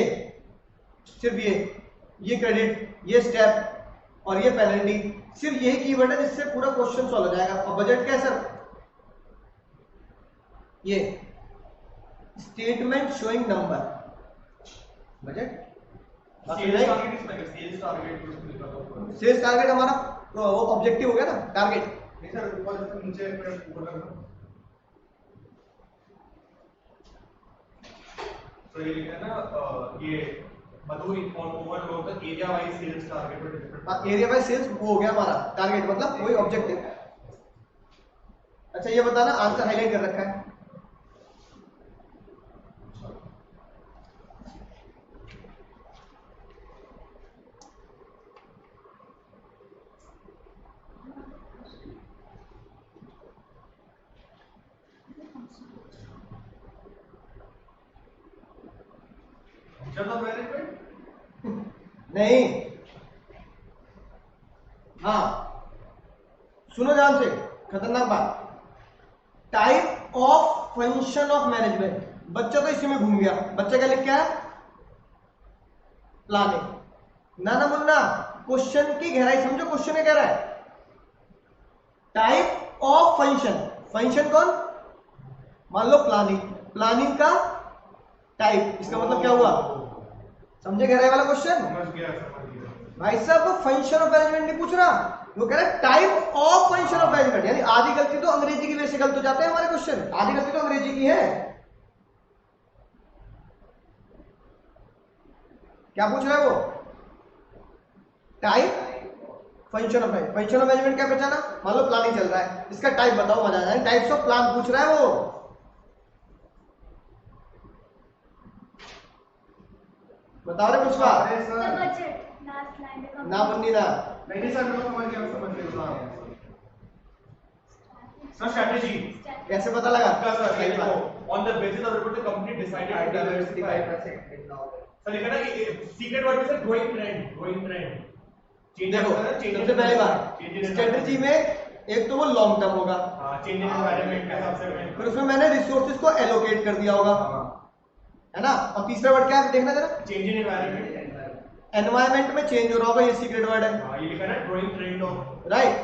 सिर्फ ये क्रेडिट, ये स्टेप और ये पेनल्टी, सिर्फ यही कीवर्ड है जिससे पूरा क्वेश्चन सॉल्व हो जाएगा। और बजट क्या है सर? ये statement showing number budget. Sales target इसमें सेल्स टारगेट कुछ लिखा था सेल्स टारगेट हमारा वो ऑब्जेक्टिव हो गया ना, टारगेट। नहीं सर ऊपर से नीचे ऊपर करना तो ये लिखा है ना ये मधु ओवर लोग तक एरिया वाइज सेल्स टारगेट पर डिफरेंट एरिया बाय सेल्स वो हो गया हमारा टारगेट, मतलब वही ऑब्जेक्टिव। अच्छा ये बताना, आंसर हाईलाइट कर रखा है। चलो मैनेजमेंट नहीं, हाँ सुनो ध्यान से, खतरनाक बात। Type of function of management. बच्चा तो इसी में घूम गया। बच्चा क्या लिख के आया? प्लानिंग। ना मुन्ना, क्वेश्चन की गहराई समझो, क्वेश्चन क्या कह रहा है? Type of function. फंक्शन कौन? मान लो प्लानिंग, प्लानिंग का टाइप। इसका मतलब क्या हुआ? समझे गहराई वाला क्वेश्चन? समझ गया भाई साहब वो फंक्शन ऑफ मैनेजमेंट नहीं पूछ रहा, वो कह रहा है type of function of management. यानी आधी गलती तो अंग्रेजी की वजह से गलत हो जाते हैं हमारे क्वेश्चन। आधी गलती तो अंग्रेजी की है। क्या पूछ रहा है वो? Type function of management. Function of management क्या पहचाना? मान लो प्लानिंग चल रहा है, इसका टाइप बताओ, मजा आ जाए। टाइप्स ऑफ प्लान पूछ रहा है वो। बता रहे कुछ का? सर बजट लास्ट लाइन का ना बन्नी ना। नहीं सर मैं समझ गया सर स्ट्रेटजी कैसे पता लगा? का सर सही बात। On the basis of report the company decided to diversify sir लिखा ना कि सीक्रेट वर्ड में सर ग्रोइंग ट्रेंड चेंज देखो सबसे पहली बात, स्ट्रेटजी में एक तो वो लॉन्ग टर्म होगा, हां चेंज इन एनवायरनमेंट के हिसाब से फिर उसमें मैंने रिसोर्सेज को एलोकेट कर दिया होगा, है ना। और तीसरा वर्ड क्या है देखना जरा, चेंज इन एनवायरनमेंट। एनवायरमेंट में चेंज हो रहा होगा, ये सीक्रेट वर्ड है, हाँ, ये लिखा ना ड्राइंग ट्रेंड ऑफ। राइट।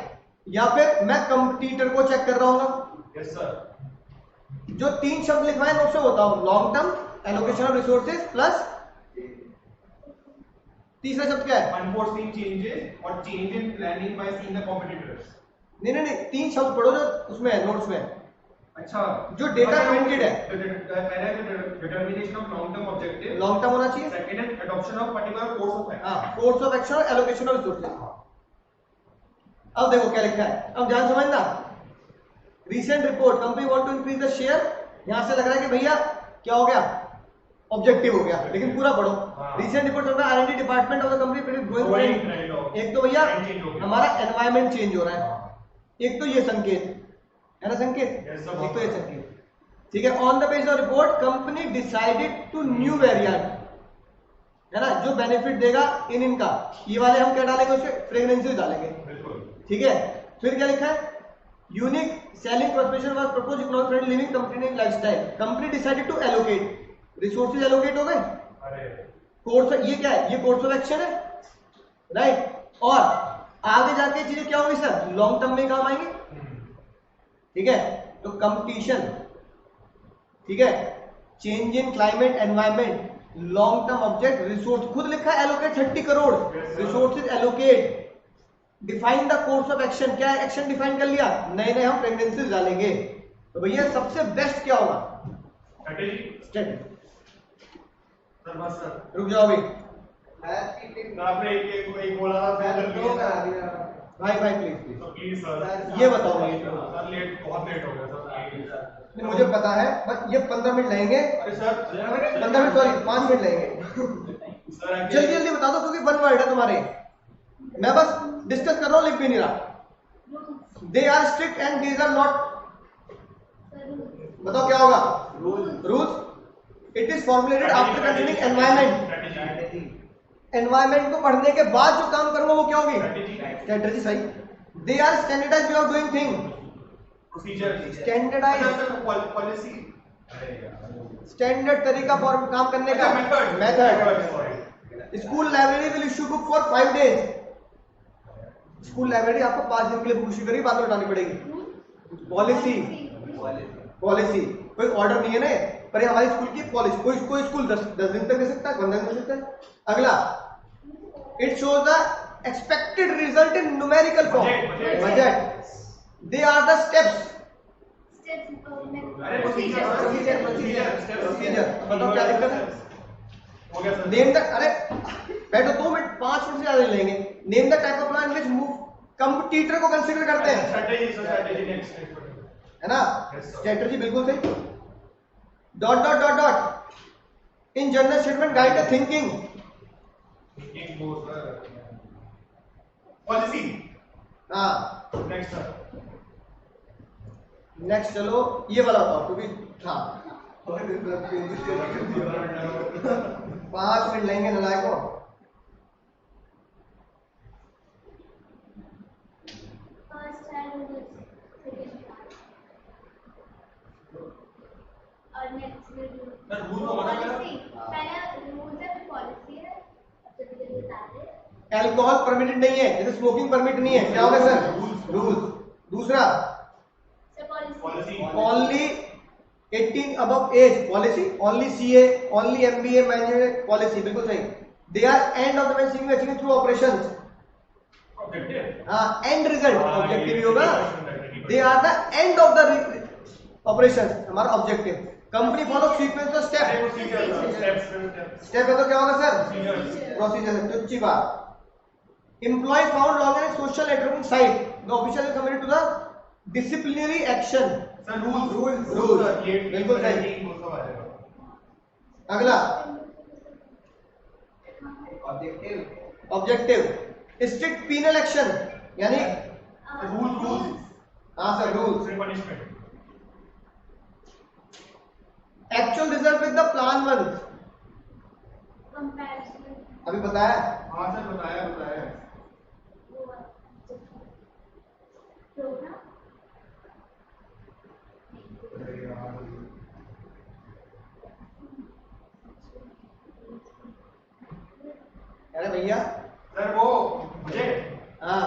या फिर मैं कंपटीटर को चेक कर रहा हूँ, यस सर। जो 3 शब्द लिखवाए नोट से होता हूँ, long term, allocation of resources plus तीसरा शब्द क्या है, अनफोर्सीन चेंजेस और change in planning by seeing the competitors. नहीं 3 शब्द पढ़ो जो उसमें है नोट्स में, अच्छा, जो data counted है। पहला है determination of long term objective, long term होना चाहिए, सेकंड है adoption of particular course of action. हाँ, कोर्स ऑफ एक्शन और एलोकेशन ऑफ रिसोर्सेज। अब देखो क्या लिखा है, अब ध्यान समझना। Recent report, company want to increase the share, यहां से लग रहा है कि भैया क्या हो गया, ऑब्जेक्टिव हो गया, लेकिन पूरा पढ़ो। रीसेंट रिपोर्ट में R and D department of the company growing trend. एक तो भैया हमारा एनवायरनमेंट चेंज हो रहा है, एक तो ये संकेत है ना, संकेत, एक तो ये संकेत, ठीक है। On the base of report company decided to new variant, है ना, जो बेनिफिट देगा इन इनका, ये वाले हम क्या डालेंगे उससे, फ्रेग्रेंसेस डालेंगे, ठीक है। फिर क्या लिखा है, unique selling proposition was proposed economic friendly living company lifestyle, company decided to allocate, resources allocate हो गए। अरे कोर्स, ये क्या है, ये कोर्स ऑफ एक्शन है, राइट। और आगे जाके चीजें क्या होंगी सर, लॉन्ग टर्म में काम आएंगे, ठीक है। तो कंपटीशन, ठीक है, change in climate environment, long term object, resource, खुद लिखा है allocate 30 crore, resources allocate, define the course of action, क्या है, एक्शन डिफाइन कर लिया, नए नए हम प्रेगनेंसीज डालेंगे। तो भैया सबसे बेस्ट क्या होगा, स्ट्रेटजी। सर बस सर, रुक जाओ अभी, आपने एक बोला था भाई प्लीज प्लीज, तो प्लीज सर ये बताओ मुझे। सर लेट, बहुत लेट हो गया सर। नहीं, मुझे पता है, बस ये 15 मिनट लगेंगे, अरे सर 15 मिनट सॉरी 5 मिनट लगेंगे, सर जल्दी जल्दी बता दो क्योंकि 1 वर्ड है तुम्हारे, मैं बस डिस्कस कर रहा हूँ, लिख भी नहीं रहा। They are strict and these are not, बताओ क्या होगा, rules. It is formulated after considering environment, environment को पढ़ने के बाद जो काम करूंगा वो क्या होगी, स्ट्रेटजी, सही। They are standardised way of doing thing, procedure, standardised, policy, standard तरीका फॉर काम करने का, method. School library will issue book for 5 days, school library आपको 5 दिन के लिए बुक इश्यू करेगी, बाद में लौटानी पड़ेगी। पॉलिसी, पॉलिसी कोई ऑर्डर नहीं है ना, पर ये हमारी स्कूल की पॉलिसी, कोई स्कूल 10 दिन तक दे सकता है, 15 दिन दे सकता है। अगला, it shows the expected result in numerical form, budget. They are the steps, procedure, बताओ क्या दिक्कत है, हो गया सर। नेम द, अरे बैठो 2 मिनट, 5 मिनट से ज्यादा नहीं लेंगे। Name the type of plan which move, competitor को कंसीडर करते हैं, स्ट्रेटजी सर, स्ट्रेटजी नेक्स्ट है ना, स्ट्रेटजी बिल्कुल सही। Dot dot dot dot, in general statement guide the thinking, thinking वो सर, पॉलिसी हाँ। Next sir. नेक्स्ट चलो ये वाला बताओ क्योंकि हाँ 5 मिनट लेंगे नलायकों। फर्स्ट है रूल्स, सेकंड और नेक्स्ट सर, रूल को बता दो। पॉलिसी, पहले रूल्स है फिर पॉलिसी है, अब जल्दी जल्दी बता दे। एल्कोहल परमिटेड नहीं है, जैसे स्मोकिंग परमिट नहीं है, क्या होगा सर, रूल्स। दूसरा, sir policy, policy, only 18 above age, policy. Only CA, only MBA management, policy, बिल्कुल सही। They are end of the man achieving through operations, objective, हाँ, एंड रिजल्ट, हाँ, ऑब्जेक्टिव ये ही होगा। They are the end of the operations, हमारा objective. Company follow sequence of step, procedure, steps, step है तो क्या होगा सर, प्रोसीजर, प्रोसीजर, तो अच्छी बात। Employee found log in social networking site, the official is committed to the disciplinary action. Sir rules, rules, ये बिल्कुल सही। वो सब आ जाएगा। अगला, objective, objective, strict penal action, यानी रूल्स, हाँ सर, रूल्स। से punishment, actual result with the plan one, comparison, अभी बताया। हाँ सर बताया। वो प्रोग्राम, अरे भैया सर वो बजट हाँ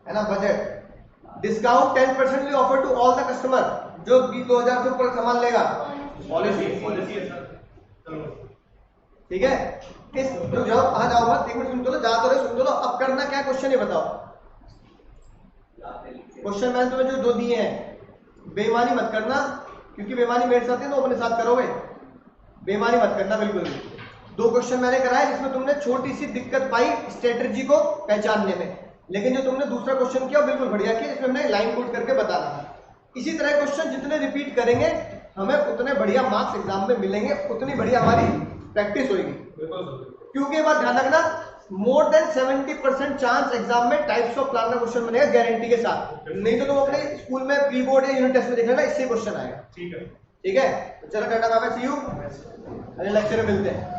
है ना, बजट डिस्काउंट 10% भी offer to all the customer जो 2000 से ऊपर सामान लेगा। पॉलिसी है सर। चलो ठीक है, किस रुक जाओ, आ जाओ मत, एक मिनट सुन तो लो, जा तो रहे सुन तो लो। अब करना क्या, क्वेश्चन ये बताओ। क्वेश्चन मैंने तुम्हें जो दो दिए हैं, बेईमानी मत करना, क्योंकि बेईमानी मेरे साथ है तो अपने साथ करोगे, बेईमानी मत करना बिल्कुल भी। दो क्वेश्चन मैंने कराए जिसमें तुमने छोटी सी दिक्कत पाई स्ट्रेटजी को पहचानने में, लेकिन जो तुमने दूसरा क्वेश्चन किया बिल्कुल बढ़िया किया, जिसमें हमने लाइन कोड करके बताना था। इसी तरह क्वेश्चन जितने रिपीट करेंगे हमें उतने बढ़िया मार्क्स एग्जाम में मिलेंगे, उतनी बढ़िया हमारी प्रैक्टिस होगी। क्योंकि ये बात ध्यान रखना, मोर देन 70% चांस एग्जाम में टाइप्स ऑफ प्लान का क्वेश्चन बनेगा गारंटी के साथ। नहीं तो तुम अपने स्कूल में प्री बोर्ड या यूनिट टेस्ट में देख लेना, इससे क्वेश्चन आएगा। ठीक है। ठीक है, तो चलो tata bye bye, see you, अगले लेक्चर में मिलते हैं।